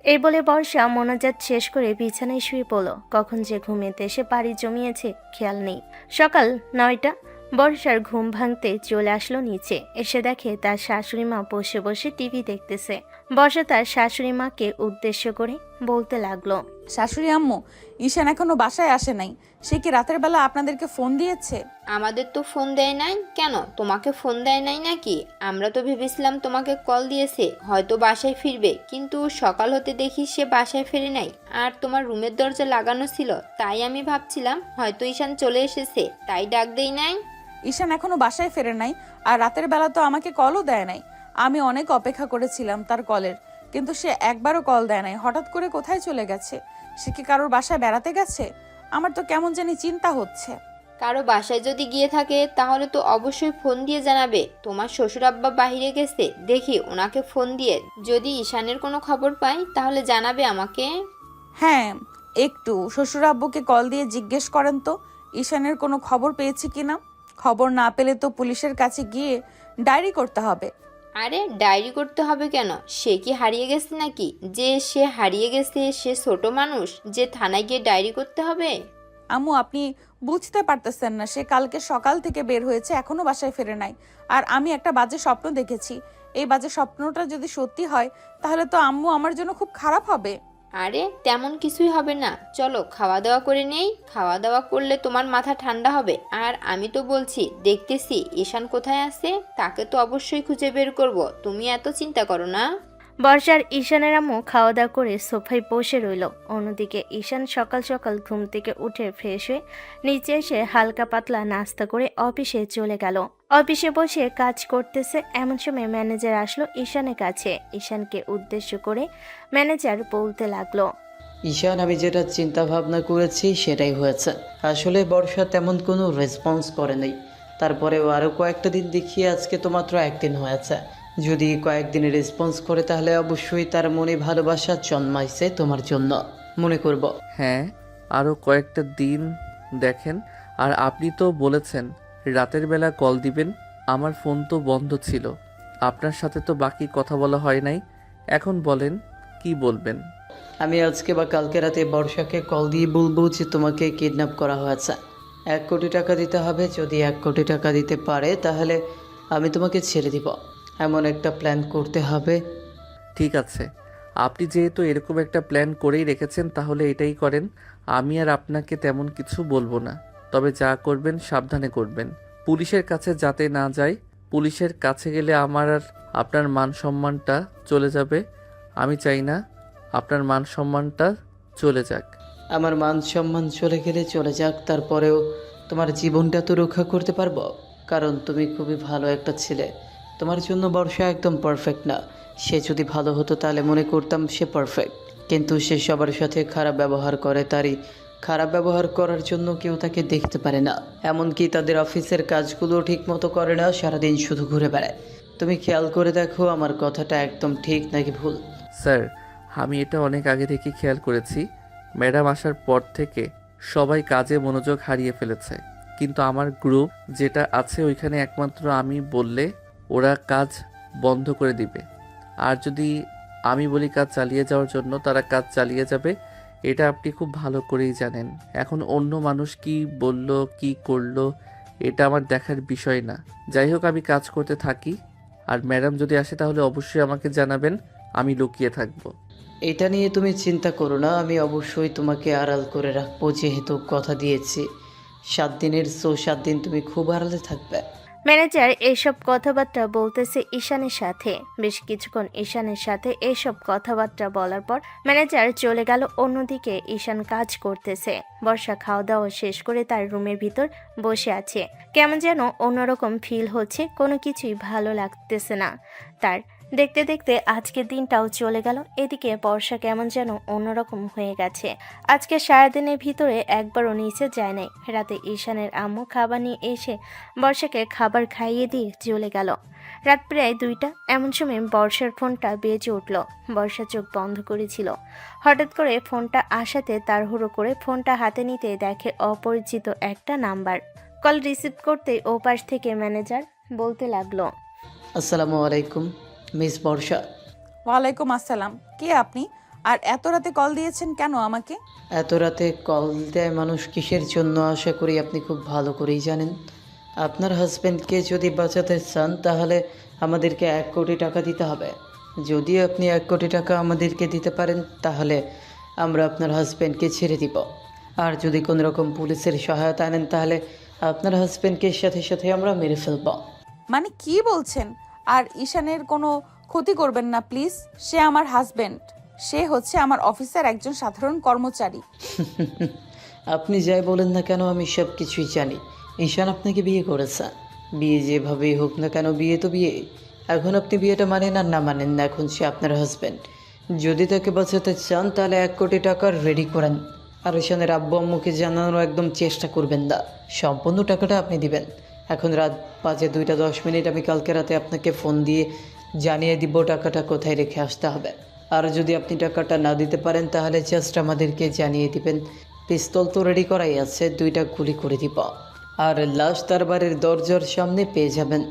এই বলে বর্ষা মোনাজাত শেষ করে বিছানায় শুয়ে পড়ল। কখন যে ঘুমের দেশে পাড়ি জমিয়েছে খেয়াল নেই। সকাল 9টা। বর্ষার ঘুম ভাঙতে চলে আসলো নিচে। এসে দেখে তার শাশুড়ি মা বসে বসে টিভি দেখতেছে। বর্ষা তার শাশুড়ি মাকে উদ্দেশ্য করে বলতে লাগলো, শাশুড়ি আম্মু, ঈশান এখনো বাসায় আসে নাই। সে কি রাতের বেলা আপনাদেরকে ফোন দিয়েছে? আমাদের তো ফোন দেয় নাই। কেন, তোমাকে ফোন দেয় নাই নাকি? আমরা তো ভেবেছিলাম তোমাকে কল দিয়েছে, হয়তো বাসায় ফিরবে, কিন্তু সকাল হতে দেখি সে বাসায় ফেরে নাই। আর তোমার রুমের দরজা লাগানো ছিল, তাই আমি ভাবছিলাম হয়তো ঈশান চলে এসেছে, তাই ডাক দেই নাই। ঈশান এখনো বাসায় ফেরে নাই, আর রাতের বেলা তো আমাকে কলও দেয় নাই। আমি অনেক অপেক্ষা করেছিলাম তার কলের, কিন্তু সে একবারও কল দেয় নাই। হঠাৎ করে কোথায় চলে গেছে? সে কি কারোর বাসায় বেড়াতে গেছে? আমার তো কেমন জানি চিন্তা হচ্ছে। কারো বাসায় যদি গিয়ে থাকে তাহলে তো অবশ্যই ফোন দিয়ে জানাবে। তোমার শ্বশুর আব্বা বাহিরে গেছে, দেখি ওনাকে ফোন দিয়ে যদি ঈশানের কোনো খবর পাই তাহলে জানাবে আমাকে। হ্যাঁ, একটু শ্বশুর আব্বুকে কল দিয়ে জিজ্ঞেস করেন তো ঈশানের কোনো খবর পেয়েছে কিনা। খবর না পেলে তো পুলিশের কাছে গিয়ে ডায়েরি করতে হবে। আরে ডায়েরি করতে হবে কেন? সে কি হারিয়ে গেছে নাকি? যে সে হারিয়ে গেছে সে ছোট মানুষ যে থানায় গিয়ে ডায়েরি করতে হবে? আম্মু, আপনি বুঝতে পারতেছেন না, সে কালকে সকাল থেকে বের হয়েছে, এখনো বাসায় ফেরে নাই। আর আমি একটা বাজে স্বপ্ন দেখেছি। এই বাজে স্বপ্নটা যদি সত্যি হয় তাহলে তো আম্মু আমার জন্য খুব খারাপ হবে। আরে তেমন কিছুই হবে না, চলো খাওয়া দাওয়া করে নেই। খাওয়া দাওয়া করলে তোমার মাথা ঠান্ডা হবে। আর আমি তো বলছি, দেখতেছি ঈশান কোথায় আছে, তাকে তো অবশ্যই খুঁজে বের করব। তুমি এত চিন্তা করো না। বর্ষার ঈশানের আম্মু খাওয়া দাওয়া করে সোফায় বসে রইল। অন্যদিকে ঈশান সকাল সকাল ঘুম থেকে উঠে ফ্রেশ হয়ে নিচে এসে হালকা পাতলা নাস্তা করে অফিসে চলে গেল। অফিসে বসে কাজ করতেছে এমন সময় ম্যানেজার আসলো ঈশানের কাছে। ঈশানকে উদ্দেশ্য করে ম্যানেজার বলতে লাগলো, ঈশান, আমি যেটা চিন্তা ভাবনা করেছি সেটাই হয়েছে। আসলে বর্ষা তেমন কোনো রেসপন্স করেনি। তারপরেও আরও কয়েকটা দিন দেখিয়ে আজকে তো মাত্র একদিন হয়েছে। যদি কয়েকদিনে রেসপন্স করে তাহলে অবশ্যই তার মনে ভালোবাসা জন্মাইছে তোমার জন্য, মনে করব। হ্যাঁ, আরও কয়েকটা দিন দেখেন। আর আপনি তো বলেছেন রাতের বেলা কল দিবেন। আমার ফোন তো বন্ধ ছিল। আপনার সাথে তো বাকি কথা বলা হয় নাই। এখন বলেন কি বলবেন। আমি আজকে বা কালকে রাতে বর্ষাকে কল দিয়ে বলবো যে তোমাকে কিডন্যাপ করা হয়েছে। 1 কোটি টাকা দিতে হবে। যদি 1 কোটি টাকা দিতে পারে তাহলে আমি তোমাকে ছেড়ে দিব। এমন একটা প্ল্যান করতে হবে। ঠিক আছে, আপনি যেহেতু এরকম একটা প্ল্যান করেই রেখেছেন তাহলে এটাই করেন। আমি আর আপনাকে তেমন কিছু বলবো না, তবে যা করবেন সাবধানে করবেন। পুলিশের কাছে যাতে না যায়। পুলিশের কাছে গেলে আমার আর আপনার মান সম্মানটা চলে যাবে। আমি চাই না আপনার মান সম্মানটা চলে যাক। আমার মান সম্মান চলে গেলে চলে যাক, তারপরেও তোমার জীবনটা তো রক্ষা করতে পারবো, কারণ তুমি খুবই ভালো একটা ছেলে। তোমার জন্য বর্ষা একদম পারফেক্ট না। সে যদি ভালো হতো তাহলে মনে করতাম সে পারফেক্ট, কিন্তু সে সবার সাথে খারাপ ব্যবহার করে। তারই খারাপ ব্যবহার করার জন্য কেউ তাকে দেখতে পারে না, এমনকি তাদের অফিসের কাজগুলো ঠিক মতো করে না, সারাদিন শুধু ঘুরে বেড়ায়। তুমি খেয়াল করে দেখো আমার কথাটা একদম ঠিক নাকি ভুল। স্যার, আমি এটা অনেক আগে থেকে খেয়াল করেছি। ম্যাডাম আসার পর থেকে সবাই কাজে মনোযোগ হারিয়ে ফেলেছে, কিন্তু আমার গ্রুপ যেটা আছে ওইখানে একমাত্র আমি বললে ওরা কাজ বন্ধ করে দিবে। আর যদি আমি বলি কাজ চালিয়ে যাওয়ার জন্য, তারা কাজ চালিয়ে যাবে। এটা আপনি খুব ভালো করেই জানেন। এখন অন্য মানুষ কি বলল কি করলো এটা আমার দেখার বিষয় না। যাই হোক, আমি কাজ করতে থাকি। আর ম্যাডাম যদি আসে তাহলে অবশ্যই আমাকে জানাবেন, আমি লুকিয়ে থাকবো। এটা নিয়ে তুমি চিন্তা করো না, আমি অবশ্যই তোমাকে আড়াল করে রাখবো, যেহেতু কথা দিয়েছি। 7 দিনের 7 দিন তুমি খুব আড়ালে থাকবে। ম্যানেজার এইসব কথাবার্তা বলতেছে ঈশানের সাথে। বেশ কিছুক্ষণ ঈশানের সাথে এইসব কথাবার্তা বলার পর ম্যানেজার চলে গেল অন্যদিকে। ঈশান কাজ করতেছে। বর্ষা খাওয়া দাওয়া শেষ করে তার রুমের ভিতর বসে আছে। কেমন যেন অন্যরকম ফিল হচ্ছে, কোনো কিছুই ভালো লাগতেছে না তার। দেখতে দেখতে আজকের দিনটাও চলে গেল। এদিকে বর্ষা কেমন যেন অন্যরকম হয়ে গেছে। আজকে সারাদিনের ভিতরে একবারও নিচে যায় নাই। রাতে ঈশানের আম্মু খাবার নিয়ে এসে বর্ষাকে খাবার খাইয়ে দিয়ে চলে গেল। রাত প্রায় 2টা। এমন সময় বর্ষার ফোনটা বেজে উঠল। বর্ষা চোখ বন্ধ করেছিল। হঠাৎ করে ফোনটা আসাতে তাড়াহুড়ো করে ফোনটা হাতে নিতে দেখে অপরিচিত একটা নাম্বার। কল রিসিভ করতেই ওপাশ থেকে ম্যানেজার বলতে লাগলো, আসসালামু আলাইকুম মিস বর্ষা। ওয়ালাইকুম আসসালাম। কে আপনি? আর এত রাতে কল দিয়েছেন কেন আমাকে? এত রাতে কল দেয় মানুষ কিসের জন্য আশা করি আপনি খুব ভালো করেই জানেন। আপনার হাজব্যান্ডকে যদি বাঁচাতে চান তাহলে আমাদেরকে 1 কোটি টাকা দিতে হবে। যদি আপনি 1 কোটি টাকা আমাদেরকে দিতে পারেন তাহলে আমরা আপনার হাজব্যান্ডকে ছেড়ে দিব। আর যদি কোনো রকম পুলিশের সহায়তা আনেন তাহলে আপনার হাজব্যান্ডকে সাথে সাথে আমরা মেরে ফেলব। মানে কি বলছেন? আর ঈশানের কোনো ক্ষতি করবেন না প্লিজ। সে আমার হাজবেন্ড। সে হচ্ছে আমার অফিসের একজন সাধারণ কর্মচারী। আপনি যাই বলেন না কেন আমি সব কিছুই জানি। ঈশান আপনাকে বিয়ে করেছে। বিয়ে যেভাবেই হোক না কেন, বিয়ে তো বিয়ে। এখন আপনি বিয়েটা মানেন আর না মানেন না, এখন সে আপনার হাজব্যান্ড। যদি তাকে বাঁচাতে চান তাহলে 1 কোটি টাকা রেডি করেন। আর ঈশানের আব্বু আম্মুকে জানানোর একদম চেষ্টা করবেন না। সম্পূর্ণ টাকাটা আপনি দিবেন। এখন রাত বাজে 2:10। আমি কালকে রাতে আপনাকে ফোন দিয়ে জানিয়ে দিব টাকাটা কোথায় রেখে আসতে হবে। আর যদি আপনি টাকাটা না দিতে পারেন তাহলে জাস্ট আমাদেরকে জানিয়ে দিবেন। পিস্তল তো রেডি করাই আছে, 2টা গুলি করে দিব। আর লাশ তার বাড়ির দরজার সামনে পেয়ে যাবেন।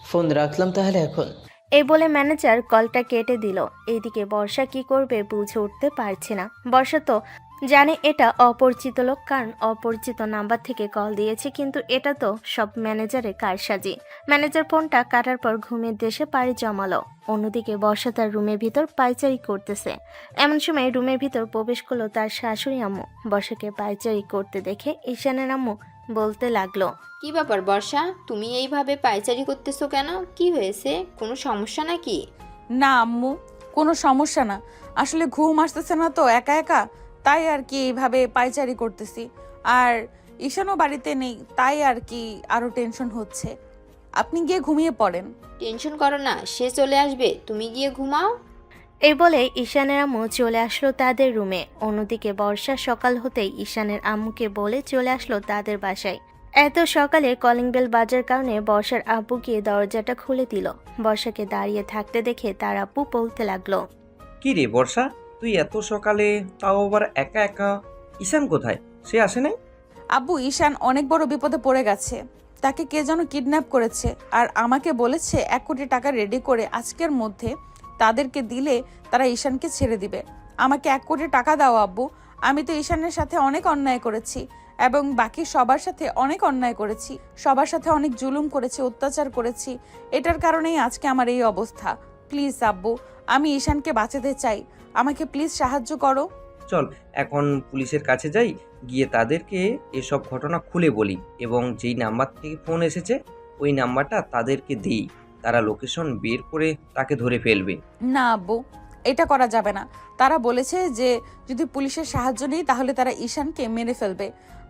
ফোন রাখলাম তাহলে এখন। এই বলে ম্যানেজার কলটা কেটে দিল। এইদিকে বর্ষা কি করবে বুঝে উঠতে পারছে না। বর্ষা তো জানে এটা অপরিচিত লোক, কারণ অপরিচিত নাম্বার থেকে কল দিয়েছে, কিন্তু এটা তো সব ম্যানেজারের কারসাজি। ম্যানেজার ফোনটা কাটার পর ঘুমের দেশে পাড়ি জমালো। অন্যদিকে বর্ষা তার রুমের ভিতর পায়চারি করতেছে। এমন সময় রুমের ভিতর প্রবেশ করলো তার শাশুড়ি আম্মু। বর্ষাকে পায়চারি করতে দেখে ঈশানের আম্মু বলতে লাগলো, কি ব্যাপার বর্ষা, তুমি এইভাবে পায়চারি করতেছো কেন? কি হয়েছে? কোনো সমস্যা নাকি? না আম্মু, কোনো সমস্যা না। আসলে ঘুম আসতেছে না তো একা একা, তাই আর কি এইভাবে পায়চারি করতেছি। আর ঈশানও বাড়িতে নেই, তাই আর কি আরো টেনশন হচ্ছে। আপনি গিয়ে ঘুমিয়ে পড়েন। টেনশন করো না, সে চলে আসবে, তুমি গিয়ে ঘুমাও। এই বলে ঈশানের আম্মু চলে আসলো তাদের রুমে। অন্যদিকে বর্ষা সকাল হতেই ঈশানের আম্মুকে বলে চলে আসলো তাদের বাসায়। এত সকালে কলিং বেল বাজার কারণে বর্ষার আব্বু গিয়ে দরজাটা খুলে দিল। বর্ষাকে দাঁড়িয়ে থাকতে দেখে তার আব্বু বলতে লাগলো, কি রে বর্ষা, তুই এত সকালে, তাও আবার একা একা? ঈশান কোথায়? সে আসে নাই? আব্বু, ঈশান অনেক বড় বিপদে পড়ে গেছে। তাকে কে যেন কিডন্যাপ করেছে, আর আমাকে বলেছে 1 কোটি টাকা রেডি করে আজকের মধ্যে তাদেরকে দিলে তারা ঈশানকে ছেড়ে দিবে। আমাকে 1 কোটি টাকা দাও আব্বু। আমি তো ঈশানের সাথে অনেক অন্যায় করেছি এবং বাকি সবার সাথে অনেক অন্যায় করেছি, সবার সাথে অনেক জুলুম করেছি, অত্যাচার করেছি। এটার কারণেই আজকে আমার এই অবস্থা। প্লিজ আব্বু, আমি ঈশানকে বাঁচাতে চাই, আমাকে প্লিজ সাহায্য করো। চল এখন পুলিশের কাছে যাই, গিয়ে তাদেরকে এসব ঘটনা খুলে বলি এবং যেই নাম্বার থেকে ফোন এসেছে ওই নাম্বারটা তাদেরকে দিই। তারা লোকেশন বের করে তাকে ধরে ফেলবে। না আব্বু, এটা করা যাবে না। তারা বলেছে যে যদি পুলিশের সাহায্য নিই তাহলে তারা ঈশানকে মেরে ফেলবে।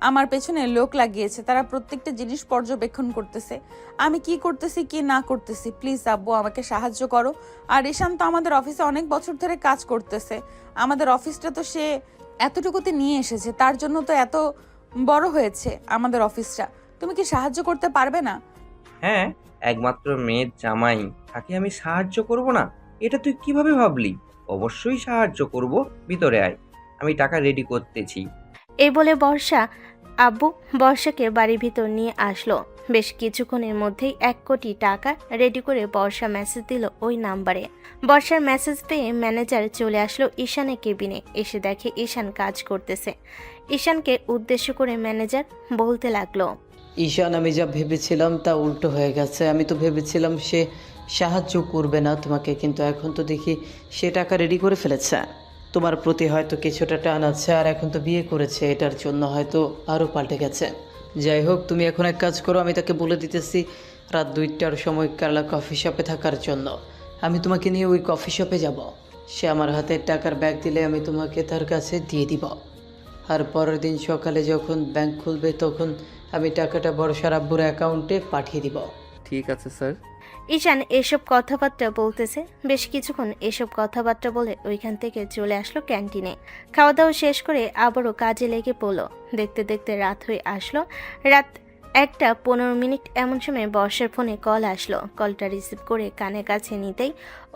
আমার পেছনে লোক লাগিয়েছে, তারা প্রত্যেকটা জিনিস পর্যবেক্ষণ করতেছে, আমি কি করতেছি কি না করতেছি। প্লিজ আব্বু, আমাকে সাহায্য করো। আর ঈশান তো আমাদের অফিসে অনেক বছর ধরে কাজ করতেছে, আমাদের অফিসটা তো সে এতটুকুতে নিয়ে এসেছে, তার জন্য তো এত বড় হয়েছে আমাদের অফিসটা। তুমি কি সাহায্য করতে পারবে না? হ্যাঁ, একমাত্র মেয়ের জামাই, তাকে আমি সাহায্য করব না? এটা তুই কিভাবে ভাবলি? অবশ্যই সাহায্য করব। ভিতরে আয়, আমি টাকা রেডি করতেছি। এই বলে বর্ষাকে বাড়ির ভিতর নিয়ে আসলো। বেশ কিছুক্ষণের মধ্যেই 1 কোটি টাকা রেডি করে বর্ষা মেসেজ দিল ওই নাম্বারে। বর্ষার মেসেজ পেয়ে ম্যানেজার চলে আসলো ঈশানের কেবিনে। এসে দেখে ঈশান কাজ করতেছে। ঈশানকে উদ্দেশ্য করে ম্যানেজার বলতে লাগলো, ঈশান, আমি যা ভেবেছিলাম তা উল্টো হয়ে গেছে। আমি তো ভেবেছিলাম সে সাহায্য করবে না তোমাকে, কিন্তু এখন তো দেখি সে টাকা রেডি করে ফেলেছে। তোমার প্রতি হয়তো কিছুটা টান আছে, আর এখন তো বিয়ে করেছে, এটার জন্য হয়তো আরও পাল্টে গেছে। যাই হোক, তুমি এখন এক কাজ করো, আমি তাকে বলে দিতেছি রাত 2টার সময় কেরালা কফি শপে থাকার জন্য। আমি তোমাকে নিয়ে ওই কফি শপে যাব। সে আমার হাতে টাকার ব্যাগ দিলে আমি তোমাকে তার কাছে দিয়ে দিব। আর পরের দিন সকালে যখন ব্যাংক খুলবে তখন আমি টাকাটা বর্ষার আব্বুর অ্যাকাউন্টে পাঠিয়ে দিব। ঠিক আছে স্যার। ঈশান এসব কথাবার্তা বলতেছে। বেশ কিছুক্ষণ এসব কথাবার্তা বলে ওইখান থেকে চলে আসলো ক্যান্টিনে। খাওয়া দাওয়া শেষ করে আবারও কাজে লেগে পড়লো। দেখতে দেখতে রাত হয়ে আসলো। রাত 1:15 এমন সময় বর্ষার ফোনে কল আসলো। কলটা রিসিভ করে কানের কাছে নিতেই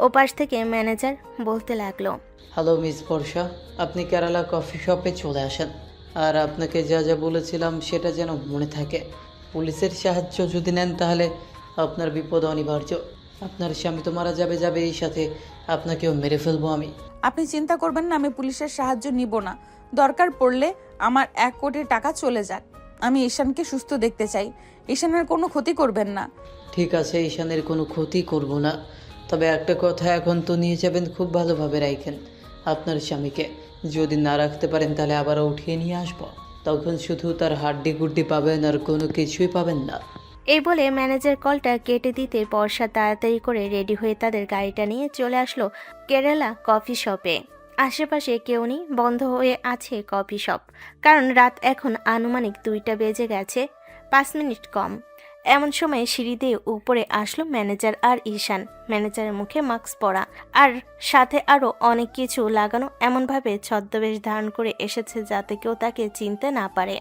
ওপাশ থেকে ম্যানেজার বলতে লাগলো, হ্যালো মিস বর্ষা, আপনি কেরালা কফি শপে চলে আসেন। আর আপনাকে যা যা বলেছিলাম সেটা যেন মনে থাকে। পুলিশের সাহায্য যদি নেন তাহলে আপনার বিপদ অনিবার্য। আপনার স্বামী তো মারা যাবে, এই সাথে আপনাকেও মেরে ফেলবো আমি। আপনি চিন্তা করবেন না, আমি পুলিশের সাহায্য নিব না। দরকার পড়লে আমার 1 কোটি টাকা চলে যাক, আমি ঈশানকে সুস্থ দেখতে চাই। ঈশানের কোনো ক্ষতি করবেন না। ঠিক আছে, ঈশানের কোনো ক্ষতি করব না, তবে একটা কথা, এখন তো নিয়ে যাবেন, খুব ভালোভাবে রাখেন আপনার স্বামীকে। যদি না রাখতে পারেন তাহলে আবারও উঠিয়ে নিয়ে আসবো, তখন শুধু তার হাড্ডি গুড্ডি পাবেন আর কোনো কিছুই পাবেন না। এই বলে ম্যানেজার কলটা কেটে দিতে বর্ষা তাড়াতাড়ি করে রেডি হয়ে তাদের গাড়িটা নিয়ে চলে আসলো কেরালা কফি শপে। আশেপাশে কেউ নেই, বন্ধ হয়ে আছে কফি শপ, কারণ রাত এখন আনুমানিক 2টা বেজে গেছে 5 মিনিট কম। এমন সময় সিঁড়ি দিয়ে উপরে আসলো ম্যানেজার আর ঈশান। ম্যানেজারের মুখে মাস্ক পরা আর সাথে আরও অনেক কিছু লাগানো, এমনভাবে ছদ্মবেশ ধারণ করে এসেছে যাতে কেউ তাকে চিনতে না পারে।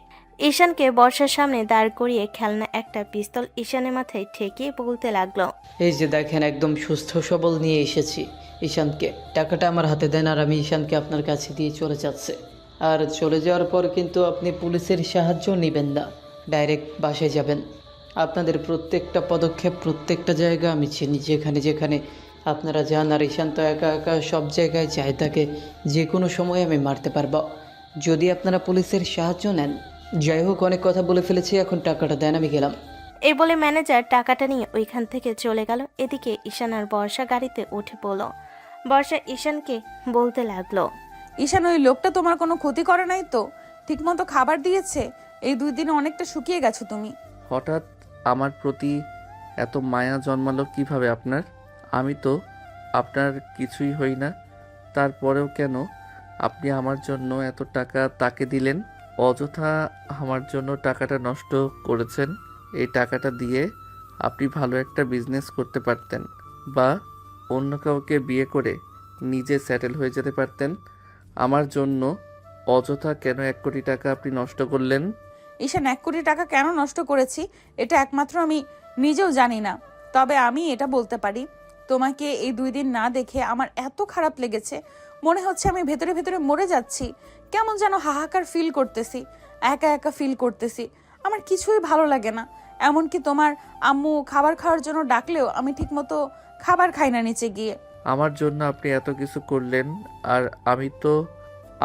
ঈশানকে বর্ষার সামনে দাঁড় করিয়ে খেলনা একটা পিস্তল ঈশানের মাথায় ঠেকিয়ে বলতে লাগলো, এই যে দেখেন, একদম সুস্থ সবল নিয়ে এসেছি ঈশানকে। টাকাটা আমার হাতে দেন আর আমি ঈশানকে আপনার কাছে দিয়ে চলে যাচ্ছে। আর চলে যাওয়ার পর কিন্তু আপনি পুলিশের সাহায্য নেবেন না, ডাইরেক্ট বাসায় যাবেন। আপনাদের প্রত্যেকটা পদক্ষেপ, প্রত্যেকটা জায়গা আমি চিনি, যেখানে যেখানে আপনারা যান। আর ঈশান তো একা একা সব জায়গায় যায়, তাকে যে কোনো সময় আমি মারতে পারবো যদি আপনারা পুলিশের সাহায্য নেন। যাই হোক, অনেক কথা বলে ফেলেছি, এখন টাকাটা দেন, আমি গেলাম। এই বলে ম্যানেজার টাকাটা নিয়ে ওইখান থেকে চলে গেল। এদিকে ঈশান আর বর্ষা গাড়িতে উঠে পড়ল। বর্ষা ঈশানকে বলতে লাগলো, ঈশান, ওই লোকটা তোমার কোনো ক্ষতি করে নাই তো? ঠিকমতো খাবার দিয়েছে? এই 2 দিনে অনেকটা শুকিয়ে গেছো তুমি। হঠাৎ আমার প্রতি এত মায়া জন্মালো কিভাবে আপনার? আমি তো আপনার কিছুই হই না, তারপরেও কেন আপনি আমার জন্য এত টাকা তাকে দিলেন? অযথা আমার জন্য টাকাটা নষ্ট করেছেন। এই টাকাটা দিয়ে আপনি ভালো একটা বিজনেস করতে পারতেন, বা অন্য কাউকে বিয়ে করে নিজে সেটেল হয়ে যেতে পারতেন। আমার জন্য অযথা কেন 1 কোটি টাকা আপনি নষ্ট করলেন? ঈশান, 1 কোটি টাকা কেন নষ্ট করেছি এটা একমাত্র আমি নিজেও জানি না। তবে আমি এটা বলতে পারি, তোমাকে এই 2 দিন না দেখে আমার এত খারাপ লেগেছে, মনে হচ্ছে আমি ভেতরে ভেতরে মরে যাচ্ছি। কেমন যেন হাহাকার ফিল করতেছি, একা একা ফিল করতেছি। আমার কিছুই ভালো লাগে না। এমনকি তোমার আম্মু খাবার খাওয়ার জন্য ডাকলেও আমি ঠিকমতো খাবার খাই না নিচে গিয়ে। আমার জন্য আপনি এত কিছু করলেন, আর আমি তো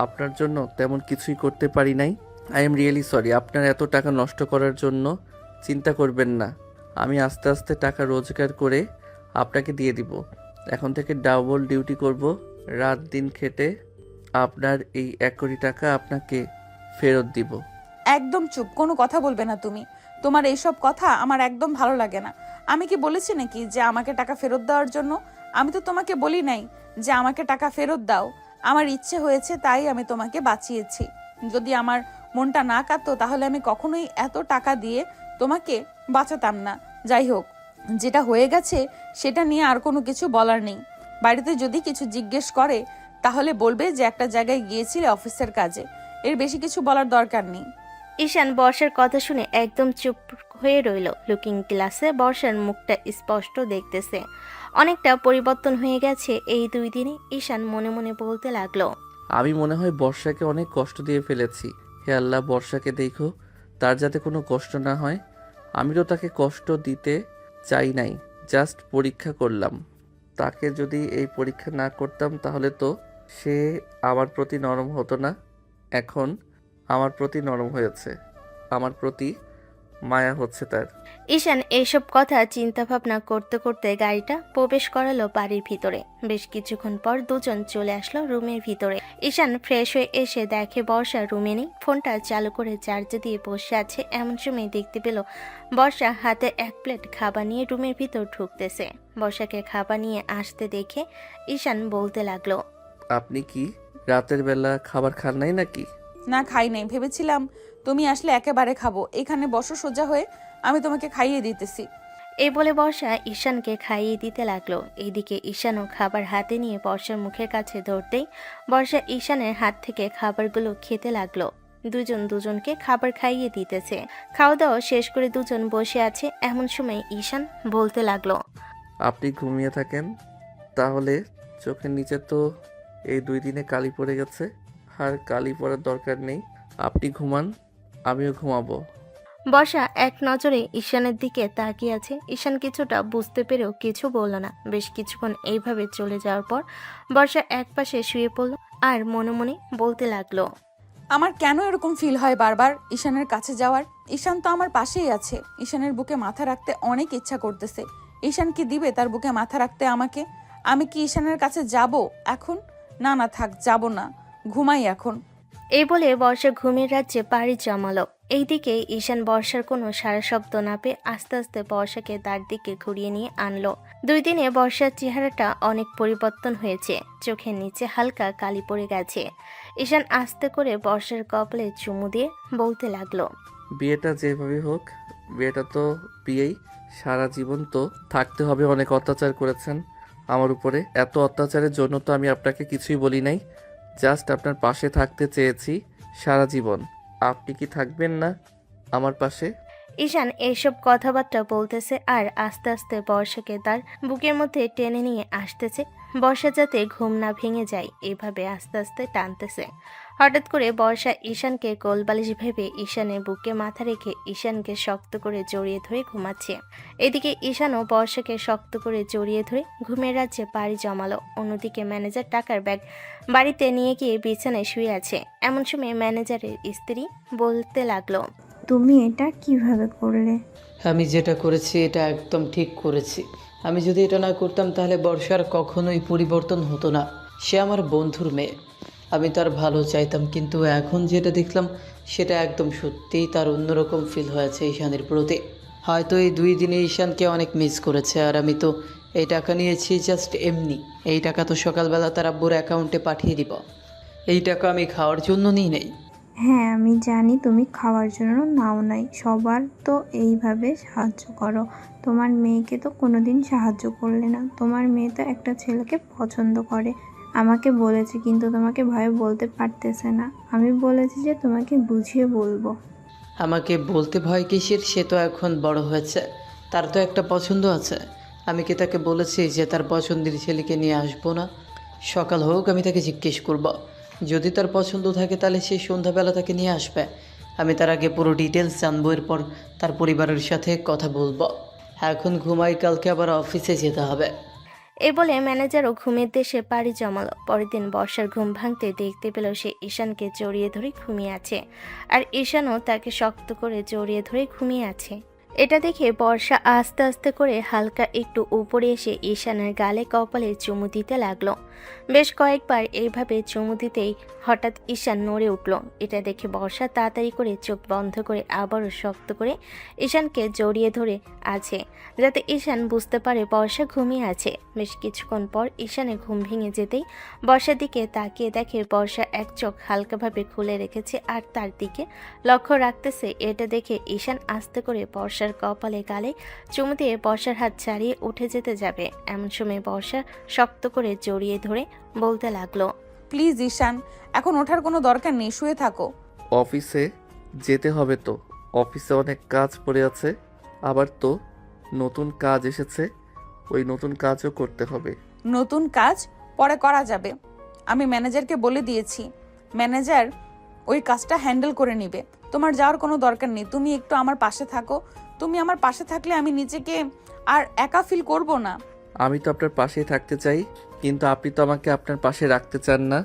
আপনার জন্য তেমন কিছুই করতে পারি নাই। I am really sorry. আপনার এত টাকা নষ্ট করার জন্য চিন্তা করবেন না, আমি আস্তে আস্তে টাকা রোজগার করে আপনাকে দিয়ে দিব। এখন থেকে ডাবল ডিউটি করব, রাত দিন খেটে আপনার এই 1 কোটি টাকা আপনাকে ফেরত দিব। একদম চুপ, কোনো কথা বলবে না তুমি। তোমার এইসব কথা আমার একদম ভালো লাগে না। আমি কি বলেছি নাকি যে আমাকে টাকা ফেরত দেওয়ার জন্য? আমি তো তোমাকে বলি নাই যে আমাকে টাকা ফেরত দাও। আমার ইচ্ছে হয়েছে তাই আমি তোমাকে বাঁচিয়েছি। যদি আমার মনটা না কাঁদতো তাহলে আমি কখনোই এত টাকা দিয়ে তোমাকে বাঁচাতাম না। যাই হোক, যেটা হয়ে গেছে সেটা নিয়ে আর কোনো কিছু বলার নেই। বাড়িতে যদি কিছু জিজ্ঞেস করে তাহলে বলবে যে একটা জায়গায় গিয়েছিলে অফিসের কাজে। এর বেশি কিছু বলার দরকার নেই। ঈশান বর্ষার কথা শুনে একদম চুপ হয়ে রইল। লুকিং গ্লাসে বর্ষার মুখটা স্পষ্ট দেখতেছে। অনেকটা পরিবর্তন হয়ে গেছে এই 2 দিনে। ঈশান মনে মনে বলতে লাগলো, আমি মনে হয় বর্ষাকে অনেক কষ্ট দিয়ে ফেলেছি। হে আল্লাহ, বর্ষাকে দেখো, তার যাতে কোনো কষ্ট না হয়। আমি তো তাকে কষ্ট দিতে চাই নাই, জাস্ট পরীক্ষা করলাম। তাকে যদি এই পরীক্ষা না করতাম তাহলে তো সে আমার প্রতি নরম হতো না। এখন আমার প্রতি নরম হয়েছে, আমার প্রতি মায়া হচ্ছে তার। ঈশান এইসব কথা চিন্তা ভাবনা করতে করতে গাড়িটা প্রবেশ করালো বাড়ির ভিতরে। বেশ কিছুক্ষণ পর দুজন চলে আসলো রুমের ভিতরে। ঈশান ফ্রেশ হয়ে এসে দেখে বর্ষা রুমে নেই। ফোনটা চালু করে চার্জে দিয়ে বসে আছে। এমন সময় দেখতে পেল বর্ষা হাতে 1 প্লেট খাবার নিয়ে রুমের ভিতর ঢুকতেছে। বর্ষাকে খাবার নিয়ে আসতে দেখে ঈশান বলতে লাগলো, আপনি কি রাতের বেলা খাবার খান নাই নাকি? না, খাই নাই। ভেবেছিলাম তুমি আসলে একেবারে খাবো। এখানে বসো সোজা হয়ে, আমি তোমাকে খাইয়ে দিতেছি। এই বলে বর্ষা ঈশানকে খাইয়ে দিতে লাগলো। এইদিকে ঈশানও খাবার হাতে নিয়ে বর্ষার মুখের কাছে ধরতেই বর্ষা ঈশানের হাত থেকে খাবারগুলো খেতে লাগলো। দুজন দুজনকে খাবার খাইয়ে দিতেছে। খাওয়া দাওয়া শেষ করে দুজন বসে আছে। এমন সময় ঈশান বলতে লাগলো, আপনি ঘুমিয়ে থাকেন তাহলে। চোখের নিচে তো এই 2 দিনে কালি পড়ে গেছে, আর কালি পড়ার দরকার নেই। আপনি ঘুমান, আমিও ঘুমাবো। বর্ষা এক নজরে ঈশানের দিকে তাকিয়ে আছে। ঈশান কিছুটা বুঝতে পেরেও কিছু বলল না। বেশ কিছুক্ষণ এইভাবে চলে যাওয়ার পর বর্ষা একপাশে শুয়ে পড়ল আর মনে মনে বলতে লাগলো, আমার কেন এরকম ফিল হয় বারবার ঈশানের কাছে যাওয়ার? ঈশান তো আমার পাশেই আছে। ঈশানের বুকে মাথা রাখতে অনেক ইচ্ছা করতেছে। ঈশান কি দিবে তার বুকে মাথা রাখতে আমাকে? আমি কি ঈশানের কাছে যাব এখন? না না, থাক, যাব না, ঘুমাই এখন। এই বলে বর্ষা ঘুমের রাজ্যে পাড়ি জমালো। এইদিকে ঈশান বর্ষার কোনো সারা শব্দ না পেয়ে আস্তে আস্তে বর্ষাকে তার দিকে ঘুরিয়ে নিয়ে আনলো। 2 দিনে বর্ষার চেহারাটা অনেক পরিবর্তন হয়েছে। চোখের নিচে হালকা কালি পড়ে গেছে। ঈশান আস্তে করে বর্ষার কপালে চুমু দিয়ে বলতে লাগলো, বিয়েটা যেভাবে হোক, বিয়েটা তো বিয়েই, সারা জীবন তো থাকতে হবে। অনেক অত্যাচার করেছেন আমার উপরে, এত অত্যাচারের জন্য তো আমি আপনাকে কিছুই বলি নাই। জাস্ট আপনার পাশে থাকতে চেয়েছি সারা জীবন। আপনি কি থাকবেন না আমার পাশে? ঈশান এইসব কথাবার্তা বলতেছে আর আস্তে আস্তে বর্ষাকে তার বুকের মধ্যে টেনে নিয়ে আসতেছে। বর্ষা যাতে ঘুম না ভেঙে যায় এভাবে আস্তে আস্তে টানতেছে। হঠাৎ করে বর্ষা ঈশানকে কোলবালিশ ভেবে ঈশানের বুকে মাথা রেখে ঈশানকে শক্ত করে জড়িয়ে ধরে ঘুমাচ্ছে। এদিকে ঈশানও বর্ষাকে শক্ত করে জড়িয়ে ধরে ঘুমের রাজ্যে পাড়ি জমালো। অন্যদিকে ম্যানেজার টাকার ব্যাগ বাড়িতে নিয়ে গিয়ে বিছানায় শুয়ে আছে। এমন সময় ম্যানেজারের স্ত্রী বলতে লাগলো, তুমি এটা কিভাবে করলে? আমি যেটা করেছি এটা একদম ঠিক করেছি। আমি যদি এটা না করতাম তাহলে বর্ষার কখনোই পরিবর্তন হতো না। সে আমার বন্ধুর মেয়ে, আমি তার ভালো চাইতাম, কিন্তু এখন যেটা দেখলাম সেটা একদম সত্যিই তার অন্যরকম ফিল হয়েছে ঈশানের প্রতি। হয়তো এই 2 দিনে ঈশানকে অনেক মিস করেছে। আর আমি তো এই টাকা নিয়েছি জাস্ট এমনি। এই টাকা তো সকালবেলা তার আব্বুর অ্যাকাউন্টে পাঠিয়ে দিব। এই টাকা আমি খাওয়ার জন্য নিই নাই। হ্যাঁ, আমি জানি তুমি খাওয়ার জন্য নাও নাই। সবার তো এইভাবে সাহায্য করো। তোমার মেয়েকে তো কোনোদিন সাহায্য করলে না। তোমার মেয়ে তো একটা ছেলেকে পছন্দ করে। আমাকে বলেছে, কিন্তু তোমাকে ভয়ে বলতে পারতেছে না। আমি বলেছি যে তোমাকে বুঝিয়ে বলবো। আমাকে বলতে ভয় কিসের? সে তো এখন বড় হয়েছে, তার তো একটা পছন্দ আছে। আমি কি তাকে বলেছি যে তার পছন্দের ছেলেকে নিয়ে আসবো না? সকাল হোক আমি তাকে জিজ্ঞেস করব। যদি তার পছন্দ থাকে তাহলে সে সন্ধ্যাবেলা তাকে নিয়ে আসবে। আমি তার আগে পুরো ডিটেলস জানবো, এরপর তার পরিবারের সাথে কথা বলবো। এখন ঘুমাই, কালকে আবার অফিসে যেতে হবে। এই বলে ম্যানেজারও ঘুমের দেশে পাড়ি জমালো। পরের দিন বর্ষার ঘুম ভাঙতে দেখতে পেল সে ঈশানকে জড়িয়ে ধরে ঘুমিয়ে আছে, আর ঈশানও তাকে শক্ত করে জড়িয়ে ধরে ঘুমিয়ে আছে। এটা দেখে বর্ষা আস্তে আস্তে করে হালকা একটু উপরে এসে ঈশানের গালে কপালে চুমু দিতে লাগলো। বেশ কয়েকবার এইভাবে চুমু দিতেই হঠাৎ ঈশান নড়ে উঠল। এটা দেখে বর্ষা তাড়াতাড়ি করে চোখ বন্ধ করে আবারও শক্ত করে ঈশানকে জড়িয়ে ধরে আছে, যাতে ঈশান বুঝতে পারে বর্ষা ঘুমিয়ে আছে। বেশ কিছুক্ষণ পর ঈশানের ঘুম ভেঙে যেতেই বর্ষার দিকে তাকিয়ে দেখে বর্ষা এক চোখ হালকাভাবে খুলে রেখেছে আর তার দিকে লক্ষ্য রাখতেছে। এটা দেখে ঈশান আস্তে করে বর্ষার কপালে গালে চুমু দিয়ে বর্ষার হাত ছাড়িয়ে উঠে যেতে যাবে, এমন সময় বর্ষা শক্ত করে জড়িয়ে ধরে বলতে লাগলো, প্লিজ ঈশান, এখন ওঠার কোনো দরকার নেই, শুয়ে থাকো। অফিসে যেতে হবে তো, অফিসে অনেক কাজ পড়ে আছে, আবার তো নতুন কাজ এসেছে, ওই নতুন কাজও করতে হবে। নতুন কাজ পরে করা যাবে, আমি ম্যানেজারকে বলে দিয়েছি, ম্যানেজার ওই কাজটা হ্যান্ডেল করে নিবে। তোমার যাওয়ার কোনো দরকার নেই, তুমি একটু আমার পাশে থাকো। তুমি আমার পাশে থাকলে আমি নিজেকে আর একা ফিল করব না। আমি তো আপনার পাশেই থাকতে চাই, কিন্তু আপনি তো আমাকে আপনার পাশে রাখতে চান না,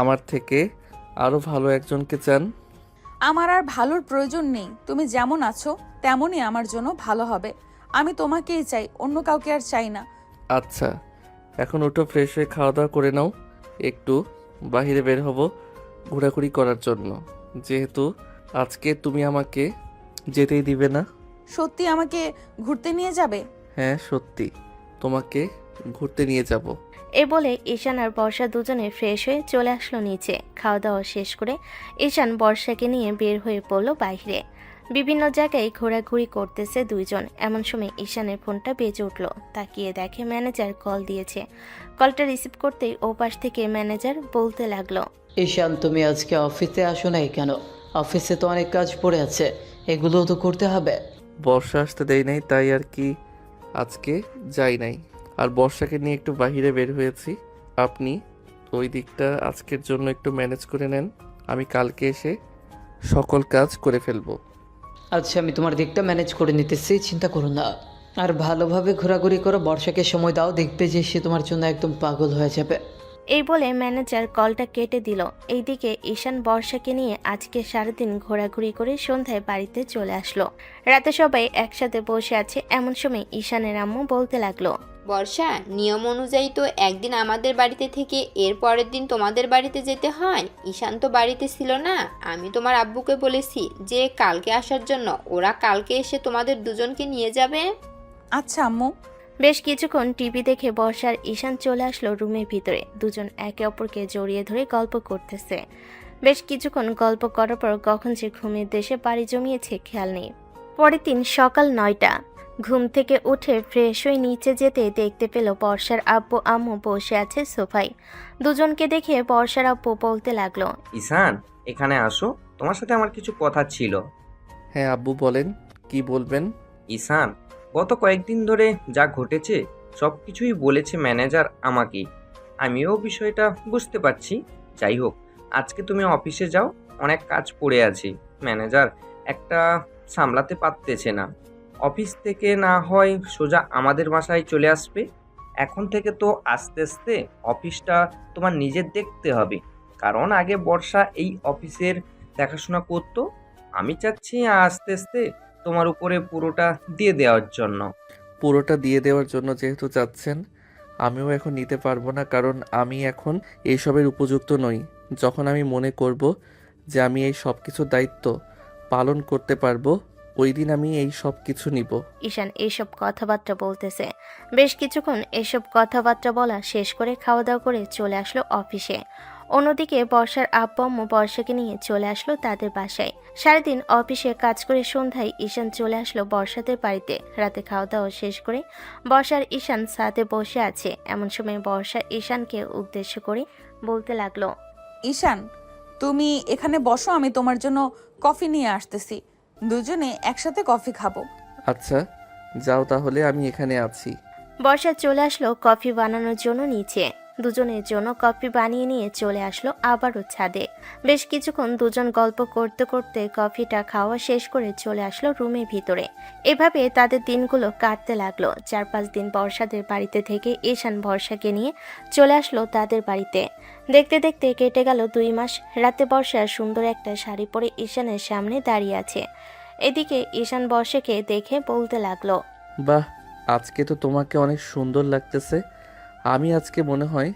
আমার থেকে আরও ভালো একজনকে চান। আমার আর ভালোর প্রয়োজন নেই, তুমি যেমন আছো তেমনই আমার জন্য ভালো হবে। আমি তোমাকেই চাই, অন্য কাউকে আর চাই না। আচ্ছা, এখন ওটা ফ্রেশ হয়ে খাওয়া দাওয়া করে নাও, একটু বাইরে বের হব ঘোরাঘুরি করার জন্য, যেহেতু আজকে তুমি আমাকে যেতেই দিবে না। সত্যি আমাকে ঘুরতে নিয়ে যাবে? হ্যাঁ সত্যি, তোমাকে ঘুরতে নিয়ে যাব। এ বলে ঈশান আর বর্ষা দুজনে ফ্রেশ হয়ে চলে আসলো নিচে। খাওয়া দাওয়া শেষ করে ঈশান বর্ষাকে নিয়ে বের হয়ে পড়লো বাইরে। বিভিন্ন জায়গায় ঘোরাঘুরি করতেছে দুইজন। এমন সময় ঈশানের ফোনটা বেজে উঠল। তাকিয়ে দেখে ম্যানেজার কল দিয়েছে। কলটা রিসিভ করতেই ওপাশ থেকে ম্যানেজার বলতে লাগলো, ঈশান, তুমি আজকে অফিসে আসো নাই কেন? অফিসে তো অনেক কাজ পড়ে আছে, এগুলোও তো করতে হবে। বর্ষা আসতে দেয় নাই, তাই আর কি আজকে যাই নাই, আর বর্ষাকে নিয়ে একটু বাইরে বের হয়েছি। আপনি ওই দিকটা আজকের জন্য একটু ম্যানেজ করে নেন, আমি কালকে এসে সকল কাজ করে ফেলবো। আচ্ছা, আমি তোমার দিকটা ম্যানেজ করে নিতেছি, চিন্তা করো না। আর ভালোভাবে ঘোরাঘুরি করো, বর্ষাকে সময় দাও, দেখবে যে সে তোমার জন্য একদম পাগল হয়ে যাবে। এই বলে ম্যানেজার কলটা কেটে দিল। এইদিকে ঈশান বর্ষাকে নিয়ে আজকে সারাদিন ঘোরাঘুরি করে সন্ধ্যায় বাড়িতে চলে আসলো। রাতে সবাই একসাথে বসে আছে, এমন সময় ঈশানের আম্মু বলতে লাগলো, বর্ষা, নিয়ম অনুযায়ী তো একদিন আমাদের বাড়িতে থেকে এর পরের দিন তোমাদের বাড়িতে যেতে হয়। ঈশান তো বাড়িতে ছিল না, আমি তোমার আব্বুকে বলেছি যে কালকে আসার জন্য, ওরা কালকে এসে তোমাদের দুজনকে নিয়ে যাবে। আচ্ছা আম্মু। বেশ কিছুক্ষণ টিভি দেখে বর্ষার ঈশান চলে আসলো রুমের ভিতরে। দুজন একে অপরকে জড়িয়ে ধরে গল্প করতেছে। বেশ কিছুক্ষণ গল্প করার পর কখন যে ঘুমের দেশে পাড়ি জমিয়েছে খেয়াল নেই। পরের দিন সকাল 9টা। ঘুম থেকে উঠে ফ্রেশ হয়ে নিচে যেতে দেখতে পেল বর্ষার আব্বু আম্মু বসে আছে সোফায়। দুজনকে দেখে বর্ষার আব্বু বলতে লাগলো, ঈশান, এখানে আসো, তোমার সাথে আমার কিছু কথা ছিল। হ্যাঁ আব্বু বলেন, কি বলবেন? ঈশান, গত কয়েকদিন ধরে যা ঘটেছে সব কিছুই বলেছে ম্যানেজার আমাকে, আমিও বিষয়টা বুঝতে পারছি। যাই হোক, আজকে তুমি অফিসে যাও, অনেক কাজ পড়ে আছে। ম্যানেজার একটা সামলাতে পারতেছে না, অফিস থেকে না হয় সোজা আমাদের বাসায় চলে আসবে। এখন থেকে তো আস্তে আস্তে অফিসটা তোমার নিজের দেখতে হবে, কারণ আগে বর্ষা এই অফিসের দেখাশোনা করতো। আমি চাচ্ছি আস্তে আস্তে তোমার উপরে পুরোটা দিয়ে দেওয়ার জন্য। পুরোটা দিয়ে দেওয়ার জন্য যেহেতু চাচ্ছেন, আমিও এখন নিতে পারবো না, কারণ আমি এখন এইসবের উপযুক্ত নই। যখন আমি মনে করব যে আমি এই সব কিছুর দায়িত্ব পালন করতে পারবো, ওই দিন আমি এই সব কিছু নিব। ঈশান এইসব কথাবার্তা বলতেছে। বেশ কিছুক্ষণ এসব কথাবার্তা বলা শেষ করে খাওয়া দাওয়া করে চলে আসলো অফিসে। অন্যদিকে বর্ষার আব্বু আম্মু বর্ষাকে নিয়ে চলে আসলো তাদের বাসায়। সারাদিন অফিসে কাজ করে সন্ধ্যায় ঈশান চলে আসলো বর্ষাদের বাড়িতে। রাতে খাওয়া দাওয়া শেষ করে বর্ষার ঈশান সাথে বসে আছে। এমন সময় বর্ষা ঈশানকে উদ্দেশ্য করে বলতে লাগলো, ঈশান, তুমি এখানে বসো, আমি তোমার জন্য কফি নিয়ে আসতেছি, দুজনে একসাথে কফি খাবো। আচ্ছা যাও তাহলে, আমি এখানে আছি। বর্ষা চলে আসলো কফি বানানোর জন্য নিচে। দুজনের জন্য কফি বানিয়ে নিয়ে চলে আসলো আবারও ছাদে। বেশ কিছুক্ষণ দুজন গল্প করতে করতে কফিটা খাওয়া শেষ করে চলে আসলো রুমের ভিতরে। এভাবে তাদের দিনগুলো কাটতে লাগলো। 4-5 দিন বর্ষাদের বাড়িতে থেকে ঈশান বর্ষাকে নিয়ে চলে আসলো তাদের বাড়িতে। দেখতে দেখতে কেটে গেল 2 মাস। রাতে বর্ষা সুন্দর একটা শাড়ি পরে ঈশানের সামনে দাঁড়িয়ে আছে। এদিকে ঈশান বর্ষাকে দেখে বলতে লাগলো। বাহ, আজকে তো তোমাকে অনেক সুন্দর লাগতেছে। আমি আজকে মনে হয়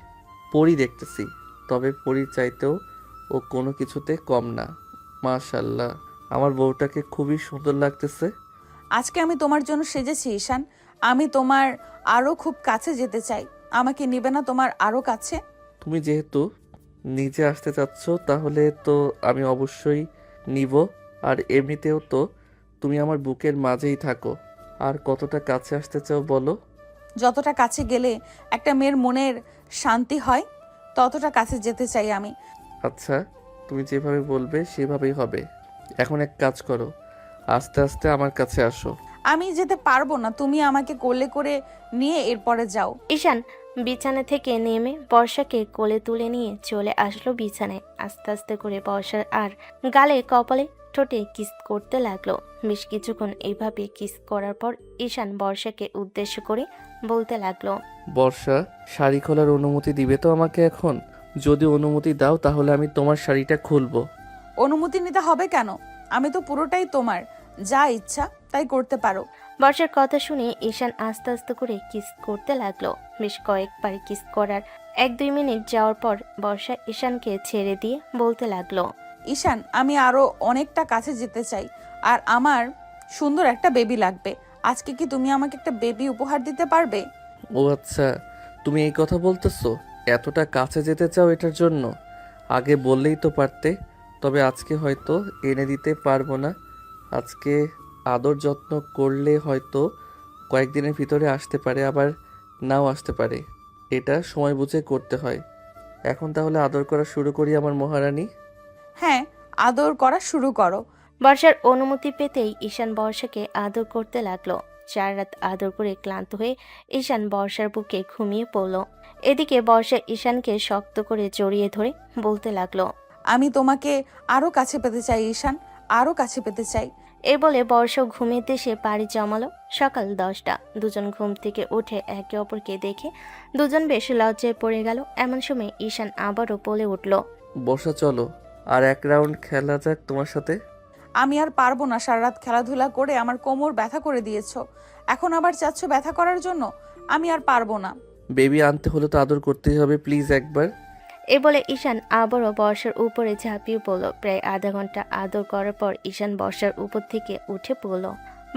পরী দেখতেছি, তবে পরীর চাইতেও ও কোনো কিছুতে কম না। মাশাল্লাহ, আমার বউটাকে খুবই সুন্দর লাগতেছে। আজকে আমি তোমার জন্য সেজেছি ঈশান। আমি তোমার আরও খুব কাছে যেতে চাই। আমাকে নিবে না তোমার আরও কাছে? তুমি যেহেতু নিজে আসতে চাচ্ছ তাহলে তো আমি অবশ্যই নিব। আর এমনিতেও তো তুমি আমার বুকের মাঝেই থাকো। আর কতটা কাছে আসতে চাও বলো? যতটা কাছে গেলে একটা মেয়ের মনের শান্তি হয়, ততটা কাছে যেতে চাই আমি। আচ্ছা, তুমি যেভাবে বলবে সেভাবেই হবে। এখন এক কাজ করো, আস্তে আস্তে আমার কাছে আসো। আমি যেতে পারবো না, তুমি আমাকে কোলে করে নিয়ে এরপরে যাও। ঈশান বিছানা থেকে নেমে বর্ষাকে কোলে তুলে নিয়ে চলে আসলো বিছানায়। আস্তে আস্তে করে বর্ষার আর গালে কপালে ঠোঁটে কিস করতে লাগলো। বেশ কিছুক্ষণ এইভাবে কিস করার পর ঈশান বর্ষাকে উদ্দেশ্য করে বলতে লাগলো। বর্ষা, শাড়ি খোলার অনুমতি দিবে তো আমাকে এখন? যদি অনুমতি দাও তাহলে আমি তোমার শাড়িটা খুলবো। অনুমতি নিতে হবে কেন? আমি তো পুরোটাই তোমার, যা ইচ্ছা তাই করতে পারো। বর্ষার কথা শুনে ঈশান আস্তে আস্তে করে কিস করতে লাগলো। বেশ কয়েকবার কিস করার 1-2 মিনিট যাওয়ার পর বর্ষা ঈশানকে ছেড়ে দিয়ে বলতে লাগলো। ঈশান, আমি আরো অনেকটা কাছে যেতে চাই, আর আমার সুন্দর একটা বেবি লাগবে। আজকে কি তুমি আমাকে একটা বেবি উপহার দিতে পারবে? ও আচ্ছা, তুমি এই কথা বলতেছো? এতটা কাছে যেতে চাও এটার জন্য? আগে বললেই তো পারতে। তবে আজকে হয়তো এনে দিতে পারবো না। আজকে আদর যত্ন করলে হয়তো কয়েকদিনের ভিতরে আসতে পারে, আবার নাও আসতে পারে। এটা সময় বুঝে করতে হয়। এখন তাহলে আদর করা শুরু করি আমার মহারানী। হ্যাঁ, আদর করা শুরু করো। বর্ষার অনুমতি পেতেই ঈশান বর্ষাকে আদর করতে লাগলো। 4 রাত আদর করে ক্লান্ত হয়ে ঈশান বর্ষার বুকে ঘুমিয়ে পড়ল। এদিকে বর্ষা ঈশানকে শক্ত করে জড়িয়ে ধরে বলতে লাগলো। আমি তোমাকে আরো কাছে পেতে চাই ঈশান, আরো কাছে পেতে চাই। এই বলে বর্ষা ঘুমের দেশে পাড়ি জমালো। সকাল 10টা। দুজন ঘুম থেকে উঠে একে অপরকে দেখে দুজন বেশ লজ্জায় পড়ে গেল। এমন সময় ঈশান আবারও বলে উঠল। বসা, চলো আর এক রাউন্ড খেলা যাক তোমার সাথে। আমি আর পারবো না, সারা রাত খেলাধুলা করে আমার কোমর ব্যথা করে দিয়েছো, এখন আবার চাচ্ছ ব্যথা করার জন্য? আমি আর পারবো না। বেবি আনতে হলে তো আদর করতেই হবে, প্লিজ একবার। এ বলে ঈশান আবারও বর্ষার উপরে ঝাঁপিয়ে পড়ল। প্রায় আধা ঘন্টা আদর করার পর ঈশান বর্ষার উপর থেকে উঠে পড়ল।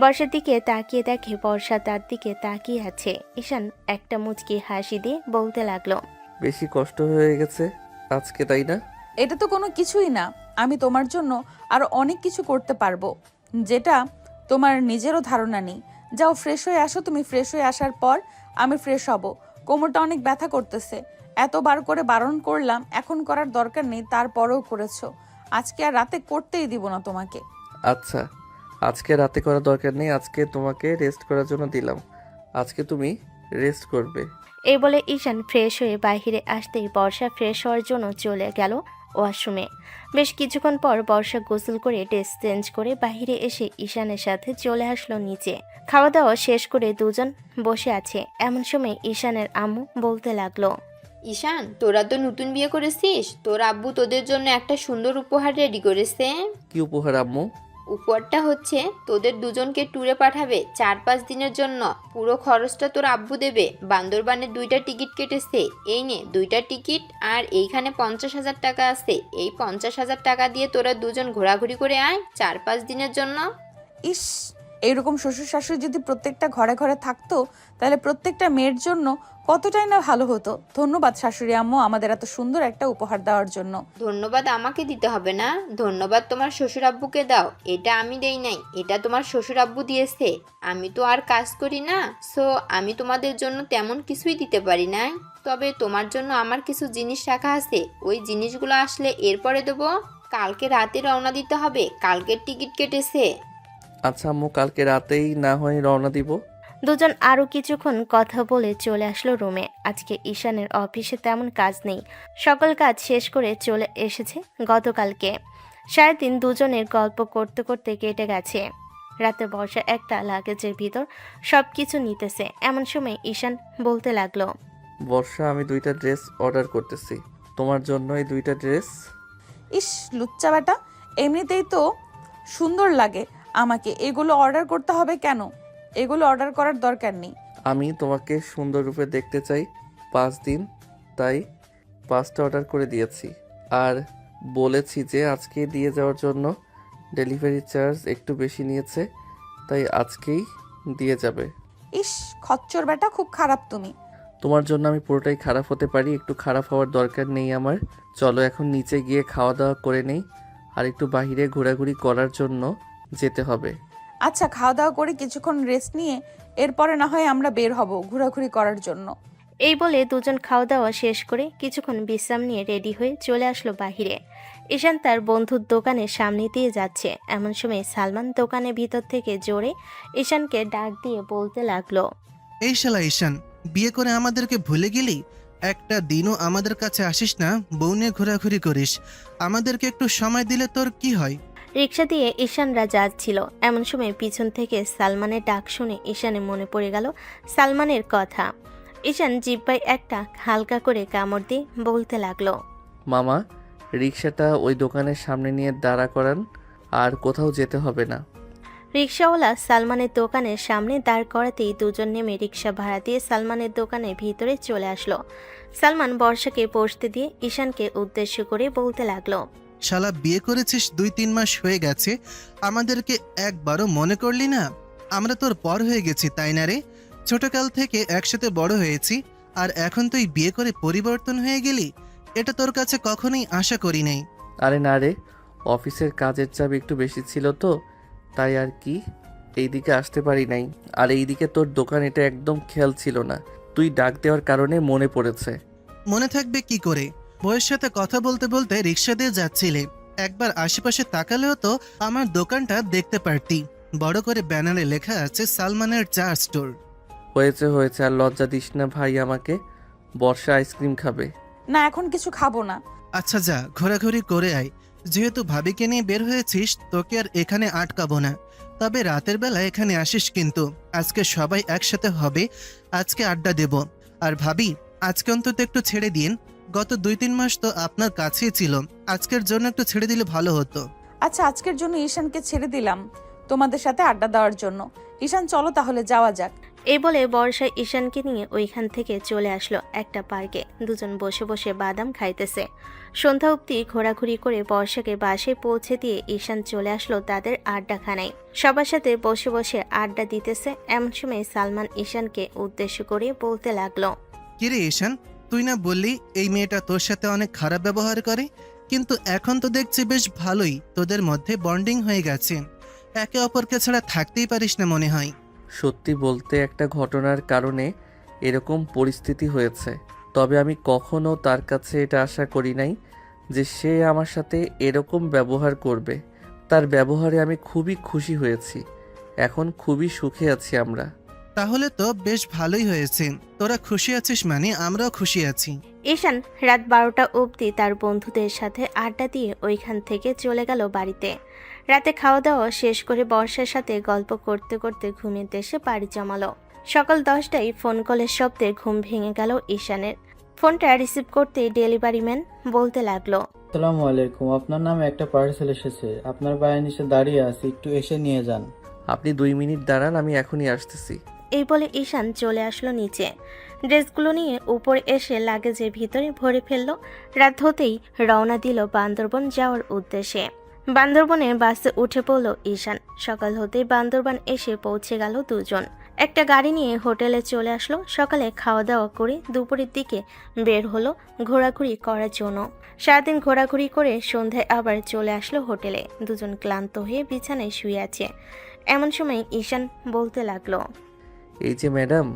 বর্ষার দিকে তাকিয়ে দেখে বর্ষা তার দিকে তাকিয়ে আছে। ঈশান একটা মুচকি হাসি দিয়ে বলতে লাগলো। বেশি কষ্ট হয়ে গেছে আজকে, তাই না? এটা তো কোনো কিছুই না। আমি তোমার জন্য আরো অনেক কিছু করতে পারবো, যেটা তোমার নিজেরও ধারণা নেই। যাও ফ্রেশ হয়ে আসো। তুমি ফ্রেশ হয়ে আসার পর আমি ফ্রেশ হব। কোমরটা অনেক ব্যথা করতেছে। এতবার করে বারণ করলাম, এখন করার দরকার নেই, তারপরেও করেছো। আজকে আর রাতে করতেই দিব না তোমাকে। আচ্ছা, আজকে রাতে করার দরকার নেই, আজকে তোমাকে রেস্ট করার জন্য দিলাম। আজকে তুমি রেস্ট করবে। এই বলে ঈশান ফ্রেশ হয়ে বাইরে আসতেই বর্ষা ফ্রেশ হওয়ার জন্য চলে গেল ওয়াশরুমে। বেশ কিছুক্ষণ পর বর্ষা গোসল করে ড্রেস চেঞ্জ করে বাইরে এসে ঈশানের সাথে চলে আসলো নিচে। খাওয়া দাওয়া শেষ করে দুজন বসে আছে। এমন সময় ঈশানের আম্মু বলতে লাগলো। ঈশান, তোরা তো নতুন বিয়ে করেছিস, তোর আব্বু তোদের জন্য একটা সুন্দর উপহার রেডি করেছে। কি উপহার আম্মু? উপহারটা হচ্ছে তোদের দুজনকে ট্যুরে পাঠাবে 4-5 দিনের জন্য। পুরো খরচটা তোর আব্বু দেবে। বান্দরবানের 2টা টিকিট কেটেছে। এই নে 2টা টিকিট, আর এইখানে 50,000 টাকা আছে। এই 50,000 টাকা দিয়ে তোরা দুজন ঘোরাঘুরি করে আয় 4-5 দিনের জন্য। ইস, এইরকম শ্বশুর শাশুড়ি যদি প্রত্যেকটা ঘরে ঘরে থাকতো, তাহলে প্রত্যেকটা মেয়ের জন্য কতটাই না ভালো হতো। ধন্যবাদ শাশুড়ি আম্মু আমাদের এত সুন্দর একটা উপহার দেওয়ার জন্য। ধন্যবাদ আমাকে দিতে হবে না, ধন্যবাদ তোমার শ্বশুর আব্বুকে দাও। এটা আমি দেই নাই, এটা তোমার শ্বশুর আব্বু দিয়েছে। আমি তো আর কাজ করি না, সো আমি তোমাদের জন্য তেমন কিছুই দিতে পারি নাই। তবে তোমার জন্য আমার কিছু জিনিস রাখা আছে, ওই জিনিসগুলো আসলে এরপরে দেবো। কালকে রাতে রওনা দিতে হবে, কালকের টিকিট কেটেছে। আচ্ছা আম্মু, কালকে রাতেই না হয় রওনা দিব। দুজন আরো কিছুক্ষণ কথা বলে চলে আসলো রুমে। আজকে ঈশানের অফিসে তেমন কাজ নেই, সকল কাজ শেষ করে চলে এসেছে গতকালকে। সারাদিন দুজনের গল্প করতে করতে কেটে গেছে। রাতে বর্ষা একটা লাগেজের ভিতর সবকিছু নিতেছে। এমন সময় ঈশান বলতে লাগলো। বর্ষা, আমি 2টা ড্রেস অর্ডার করতেছি তোমার জন্য। এই 2টা ড্রেস। ইস, লুচ্চা বেটা, এমনিতেই তো সুন্দর লাগে। আমাকে এগুলো অর্ডার করতে হবে কেন? এগুলো অর্ডার করার দরকার নেই। আমি তোমাকে সুন্দর রূপে দেখতে চাই 5 দিন, তাই 5টা অর্ডার করে দিয়েছি। আর বলেছি যে আজকেই দিয়ে যাওয়ার জন্য। ডেলিভারি চার্জ একটু বেশি নিয়েছে, তাই আজকেই দিয়ে যাবে। ইস, খচ্চর বেটা, খুব খারাপ তুমি। তোমার জন্য আমি পুরোটাই খারাপ হতে পারি, একটু খারাপ হওয়ার দরকার নেই আমার। চলো এখন নিচে গিয়ে খাওয়া দাওয়া করে নেই, আর একটু বাইরে ঘোরাঘুরি করার জন্য যেতে হবে। আচ্ছা, খাওয়া দাওয়া করে কিছুক্ষণ রেস্ট নিয়ে এরপরে না হয় আমরা বের হব ঘোরাঘুরি করার জন্য। এই বলে দুজন খাওয়া দাওয়া শেষ করে কিছুক্ষণ বিশ্রাম নিয়ে রেডি হয়ে চলে আসলো বাহিরে। ঈশান তার বন্ধুর দোকানের সামনে দিয়ে যাচ্ছে, এমন সময় সালমান দোকানের ভিতর থেকে জোরে ঈশানকে ডাক দিয়ে বলতে লাগলো, এই শালা ঈশান, বিয়ে করে আমাদেরকে ভুলে গেলি? একটা দিনও আমাদের কাছে আসিস না, বউ নিয়ে ঘোরাঘুরি করিস। আমাদেরকে একটু সময় দিলে তোর কি হয়? রিক্সা দিয়ে ঈশানরা যাচ্ছিল, এমন সময় পিছন থেকে সালমানের ডাক শুনে ঈশানের মনে পড়ে গেল সালমানের কথা। ঈশান জিহ্বায় একটা হালকা করে কামড় দিয়ে বলতে লাগলো, মামা, রিক্সাটা ওই দোকানের সামনে নিয়ে দাঁড়া করান, আর কোথাও যেতে হবে না। রিক্সাওয়ালা সালমানের দোকানের সামনে দাঁড় করাতেই দুজন নেমে রিক্সা ভাড়া দিয়ে সালমানের দোকানের ভিতরে চলে আসলো। সালমান বর্ষাকে বসতে দিয়ে ঈশানকে উদ্দেশ্য করে বলতে লাগলো, শালা, বিয়ে করেছিস 2-3 মাস হয়ে গেছে, আমাদেরকে একবারও মনে করলি না? আমরা তোর পর হয়ে গেছি, তাই না রে? ছোটকাল থেকে একসাথে বড় হয়েছি, আর এখন তুই বিয়ে করে পরিবর্তন হয়ে গেলি? এটা তোর কাছে কখনোই আশা করি নাই। আরে না রে, অফিসের কাজের চাপ একটু বেশি ছিল তো, তাই আর কি এইদিকে আসতে পারি নাই। আর এইদিকে তোর দোকান, এটা একদম খেয়াল ছিল না, তুই ডাক দেওয়ার কারণে মনে পড়েছে। মনে থাকবে কি করে? বউয়ের সাথে কথা বলতে বলতে রিক্সা দিয়ে যাচ্ছিলে, একবার আশেপাশে তাকালেও তো আমার দোকানটা দেখতে পারতি। বড় করে ব্যানারে লেখা আছে সালমানের চা স্টোর। হয়েছে হয়েছে, আর লজ্জা দিস না ভাই আমাকে। বর্ষা আইসক্রিম খাবে। না, এখন কিছু খাবো না। আচ্ছা যা, ঘোরাঘুরি করে আয়। যেহেতু ভাবিকে নিয়ে বের হয়েছিস, তোকে আর এখানে আটকাবো না। তবে রাতের বেলা এখানে আসিস কিন্তু। আজকে সবাই একসাথে হবে, আজকে আড্ডা দেব। আর ভাবি, আজকে অন্তত একটু ছেড়ে দিন। গত 2-3 মাস তো আপনার কাছেই ছিল, আজকের জন্য একটু ছেড়ে দিলে ভালো হতো। আচ্ছা, আজকের জন্য ঈশানকে ছেড়ে দিলাম তোমাদের সাথে আড্ডা দেওয়ার জন্য। ঈশান, চলো তাহলে যাওয়া যাক। এই বলে বর্ষা ঈশানকে নিয়ে ওইখান থেকে চলে আসলো একটা পার্কে। দুজন বসে বসে বাদাম খাইতেছে। সন্ধ্যা অবধি ঘোরাঘুরি করে বর্ষাকে বাসে পৌঁছে দিয়ে ঈশান চলে আসলো তাদের আড্ডাখানায়। সবার সাথে বসে বসে আড্ডা দিতেছে, এমন সময় সালমান ঈশানকে উদ্দেশ্য করে বলতে লাগলো, কিরে ঈশান, তুই না বললি এই মেয়েটা তোর সাথে অনেক খারাপ ব্যবহার করে? কিন্তু এখন তো দেখছি বেশ ভালোই তোদের মধ্যে বন্ডিং হয়ে গেছে। একে অপরকে ছাড়া থাকতেই পারিস না মনে হয়। সত্যি বলতে একটা ঘটনার কারণে এরকম পরিস্থিতি হয়েছে, তবে আমি কখনো তার কাছে এটা আশা করি নাই যে সে আমার সাথে এরকম ব্যবহার করবে। তার ব্যবহারে আমি খুবই খুশি হয়েছি, এখন খুবই সুখে আছি আমরা। তাহলে তো বেশ ভালোই হয়েছে, তোরা খুশি আছিস মানে আমরাও খুশি আছি। ঈশান রাত 12টা অবধি তার বন্ধুদের সাথে আড্ডা দিয়ে ওইখান থেকে চলে গেল বাড়িতে। রাতে খাওয়া দাওয়া শেষ করে বর্ষার সাথে গল্প করতে করতে ঘুমের দেশে পাড়ি জমালো। সকাল 10টায় ফোন কলের শব্দে ঘুম ভেঙে গেল ঈশানের। ফোনটা রিসিভ করতে ডেলিভারি ম্যান বলতে লাগলো, আসসালামু আলাইকুম, আপনার নামে একটা পার্সেল এসেছে, আপনার বাড়ির নিচে দাঁড়িয়ে আছি, একটু এসে নিয়ে যান। আপনি 2 মিনিট দাঁড়ান, আমি এখনই আসতেছি। এই বলে ঈশান চলে আসলো নিচে। ড্রেসগুলো নিয়ে উপরে এসে লাগেজের ভিতরে ভরে ফেললো। রাত হতেই রওনা দিল বান্দরবন যাওয়ার উদ্দেশ্যে। বান্দরবনের বাসে উঠে পড়ল ঈশান। সকাল হতেই বান্দরবান এসে পৌঁছে গেল দুজন। একটা গাড়ি নিয়ে হোটেলে চলে আসলো। সকালে খাওয়া দাওয়া করে দুপুরের দিকে বের হলো ঘোরাঘুরি করার জন্য। সারাদিন ঘোরাঘুরি করে সন্ধ্যায় আবার চলে আসলো হোটেলে। দুজন ক্লান্ত হয়ে বিছানায় শুয়ে আছে। এমন সময় ঈশান বলতে লাগলো, এই যে ম্যাডাম,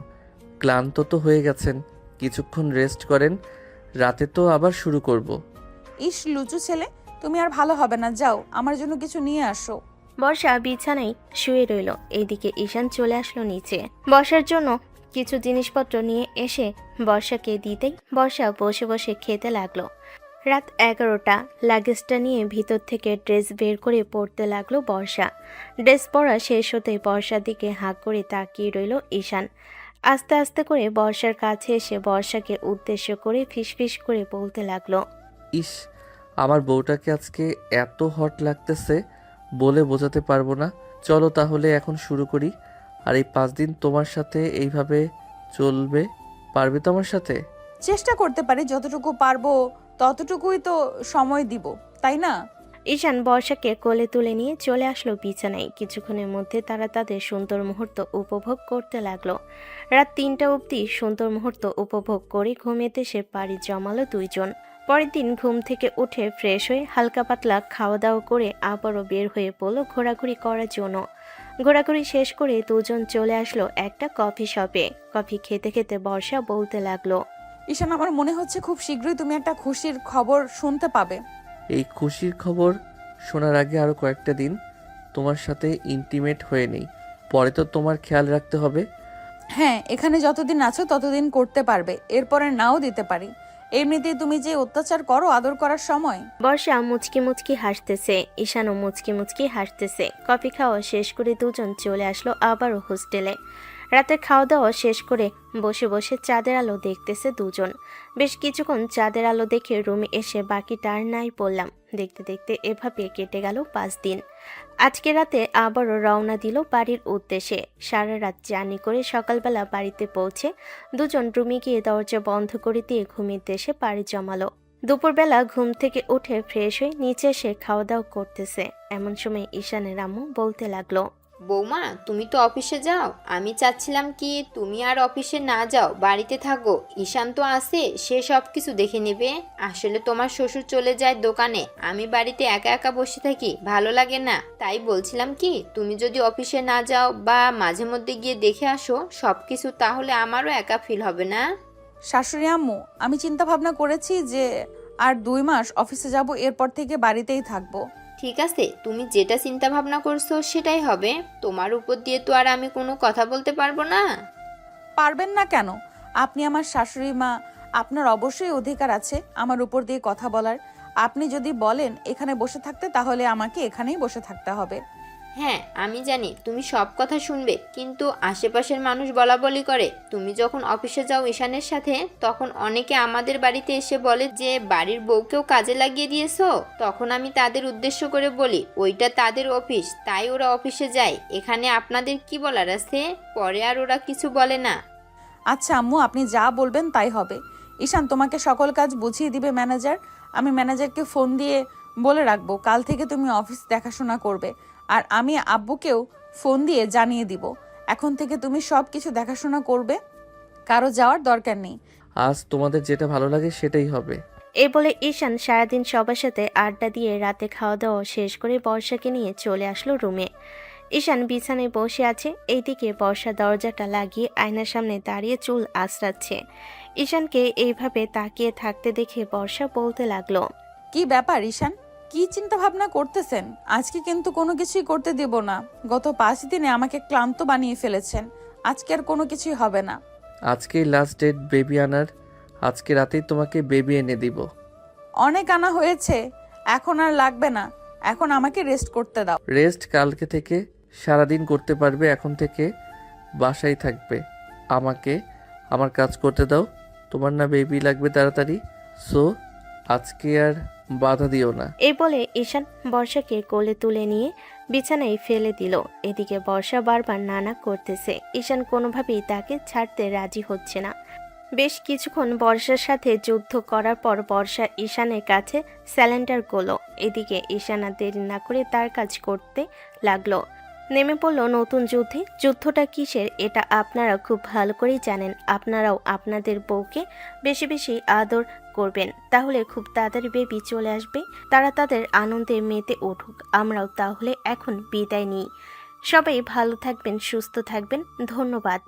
ক্লান্ত তো হয়ে গেছেন, কিছুক্ষণ রেস্ট করেন, রাতে তো আবার শুরু করব। ইস, লুচু ছেলে, তুমি আর ভালো হবে না, যাও আমার জন্য কিছু নিয়ে আসো। বর্ষা বিছানায় শুয়ে রইল। এইদিকে ঈশান চলে আসলো নিচে। বর্ষার জন্য কিছু জিনিসপত্র নিয়ে এসে বর্ষাকে দিতেই বর্ষা বসে বসে খেতে লাগলো। রাত 11টা। লাগেজটা নিয়ে ভিতর থেকে ড্রেস বের করে পরতে লাগলো বর্ষা। ড্রেস পরা শেষ হতেই বর্ষার দিকে হাঁ করে তাকিয়ে রইল ঈশান। আস্তে আস্তে করে বর্ষার কাছে এসে বর্ষাকে উদ্দেশ্য করে ফিসফিস করে বলতে লাগলো, ইস, আমার বউটাকে আজকে এত হট লাগতেছে, বলে বোঝাতে পারবো না। চলো তাহলে এখন শুরু করি। আর এই 5 দিন তোমার সাথে এইভাবে চলবে, পারবে তো আমার সাথে? চেষ্টা করতে পারি, যতটুকু পারবো ততটুকুই তো সময় দিব, তাই না? ঈশান বর্ষাকে কোলে তুলে নিয়ে চলে আসলো বিছানায়। কিছুক্ষণের মধ্যে তারা তাদের সুন্দর মুহূর্ত উপভোগ করতে লাগলো। রাত 3টা অবধি সুন্দর মুহূর্ত উপভোগ করে ঘুমিয়েতে সে পাড়ি জমালো দুইজন। পরের দিন ঘুম থেকে উঠে ফ্রেশ হয়ে হালকা পাতলা খাওয়া দাওয়া করে আবারও বের হয়ে পড়লো ঘোরাঘুরি করার জন্য। ঘোরাঘুরি শেষ করে দুজন চলে আসলো একটা কফি শপে। কফি খেতে খেতে বর্ষা বলতে লাগলো, ঈশান, আমার মনে হচ্ছে খুব শীঘ্রই তুমি একটা খুশির খবর শুনতে পাবে। এই খুশির খবর শোনার আগে আরও কয়েকটা দিন তোমার সাথে ইন্টিমেট হয়ে নেই, পরে তো তোমার খেয়াল রাখতে হবে। হ্যাঁ, এখানে যতদিন আছো ততদিন করতে পারবে, এরপরে নাও দিতে পারি। এমনিতেই তুমি যে অত্যাচার করো আদর করার সময়। বর্ষা মুচকি মুচকি হাসতেছে, ঈশানও মুচকি মুচকি হাসতেছে। কফি খাওয়া শেষ করে দুজন চলে আসলো আবারও হোস্টেলে। রাতের খাওয়া দাওয়া শেষ করে বসে বসে চাঁদের আলো দেখতেছে দুজন। বেশ কিছুক্ষণ চাঁদের আলো দেখে রুমে এসে বাকিটা আর নাই পড়লাম। দেখতে দেখতে এভাবে কেটে গেল 5 দিন। আজকে রাতে আবারও রওনা দিল বাড়ির উদ্দেশ্যে। সারা রাত জার্নি করে সকালবেলা বাড়িতে পৌঁছে দুজন রুমে গিয়ে দরজা বন্ধ করে দিয়ে ঘুমিয়ে দেশে পাড়ি জমালো। দুপুরবেলা ঘুম থেকে উঠে ফ্রেশ হয়ে নিচে এসে খাওয়া দাওয়া করতেছে। এমন সময় ঈশানের আম্মু বলতে লাগলো, বৌমা, তুমি তো অফিসে যাও, আমি চাচ্ছিলাম কি তুমি আর অফিসে না যাও, বাড়িতে থাকো। ঈশান তো আছে, সে সব কিছু দেখে নেবে। আসলে তোমার শ্বশুর চলে যায় দোকানে, আমি বাড়িতে একা একা বসে থাকি, ভালো লাগে না। তাই বলছিলাম কি তুমি যদি অফিসে না যাও বা মাঝে মধ্যে গিয়ে দেখে আসো সব কিছু, তাহলে আমারও একা ফিল হবে না। শাশুড়ি আম্মু, আমি চিন্তা ভাবনা করেছি যে আর 2 মাস অফিসে যাব, এরপর থেকে বাড়িতেই থাকবো। ঠিক আছে, তুমি যেটা চিন্তা ভাবনা করছো সেটাই হবে। তোমার উপর দিয়ে তো আর আমি কোনো কথা বলতে পারবো না। পারবেন না কেন? আপনি আমার শাশুড়ি মা, আপনার অবশ্যই অধিকার আছে আমার উপর দিয়ে কথা বলার। আপনি যদি বলেন এখানে বসে থাকতে, তাহলে আমাকে এখানেই বসে থাকতে হবে। হ্যাঁ, আমি জানি তুমি সব কথা শুনবে, কিন্তু আশেপাশের মানুষ বলা বলি করে তুমি যখন অফিসে যাও ঈশানের সাথে, তখন অনেকে আমাদের বাড়িতে এসে বলে যে বাড়ির বউকেও কাজে লাগিয়ে দিয়েছো। তখন আমি তাদের উদ্দেশ্য করে বলি ওইটা তাদের অফিস, তাই ওরা অফিসে যায়। এখানে আপনাদের কি বলার আছে? পরে আর ওরা কিছু বলে না। আচ্ছা আম্মু, আপনি যা বলবেন তাই হবে। ঈশান, তোমাকে সকল কাজ বুঝিয়ে দিবে ম্যানেজার। আমি ম্যানেজারকে ফোন দিয়ে বলে রাখবো কাল থেকে তুমি অফিস দেখাশোনা করবে। আর আমি আব্বুকেও ফোন দিয়ে জানিয়ে দিব, এখন থেকে তুমি সব কিছু দেখাশোনা করবে, কারো যাওয়ার দরকার নেই। আজ তোমাদের যেটা ভালো লাগে সেটাই হবে। এই বলে ঈশান সারাদিন সবার সাথে আড্ডা দিয়ে রাতে খাওয়া দাওয়া শেষ করে বর্ষাকে নিয়ে চলে আসলো রুমে। ঈশান বিছানায় বসে আছে, এইদিকে বর্ষা দরজাটা লাগিয়ে আয়নার সামনে দাঁড়িয়ে চুল আঁচড়াচ্ছে। ঈশানকে এইভাবে তাকিয়ে থাকতে দেখে বর্ষা বলতে লাগলো, কি ব্যাপার ঈশান, কি চিন্তা ভাবনা করতেছেন? আজকে কিন্তু কোনো কিছুই করতে দেব না। গত 5 দিনে আমাকে ক্লান্ত বানিয়ে ফেলেছেন, আজকে আর কোনো কিছুই হবে না। আজকেই লাস্ট ডেট বেবি আনার, আজকে রাতেই তোমাকে বেবি এনে দিব। অনেক আনা হয়েছে, এখন আর লাগবে না, এখন আমাকে রেস্ট করতে দাও। রেস্ট কালকে থেকে সারাদিন করতে পারবে, এখন থেকে বাসায় থাকবে। আমাকে আমার কাজ করতে দাও। তোমার না বেবি লাগবে তাড়াতাড়ি, সো আজকে আর বাধা দিও না। এই বলে ঈশান বর্ষাকে কোলে তুলে নিয়ে বিছানায় ফেলে দিল। এদিকে বর্ষা বারবার নানা করতেছে, ঈশান কোনোভাবেই তাকে ছাড়তে রাজি হচ্ছে না। বেশ কিছুক্ষণ বর্ষার সাথে যুদ্ধ করার পর বর্ষা ঈশানের কাছে স্যালেন্ডার করলো। এদিকে ঈশান আর দেরি না করে তার কাজ করতে লাগলো। নেমে পড়লো নতুন যুদ্ধে। যুদ্ধটা কিসের এটা আপনারা খুব ভালো করেই জানেন। আপনারাও আপনাদের বউকে বেশি বেশি আদর করবেন, তাহলে খুব তাড়াতাড়ি বেবি চলে আসবে, তারা তাদের আনন্দে মেতে উঠুক। আমরাও তাহলে এখন বিদায় নিই। সবাই ভালো থাকবেন, সুস্থ থাকবেন, ধন্যবাদ।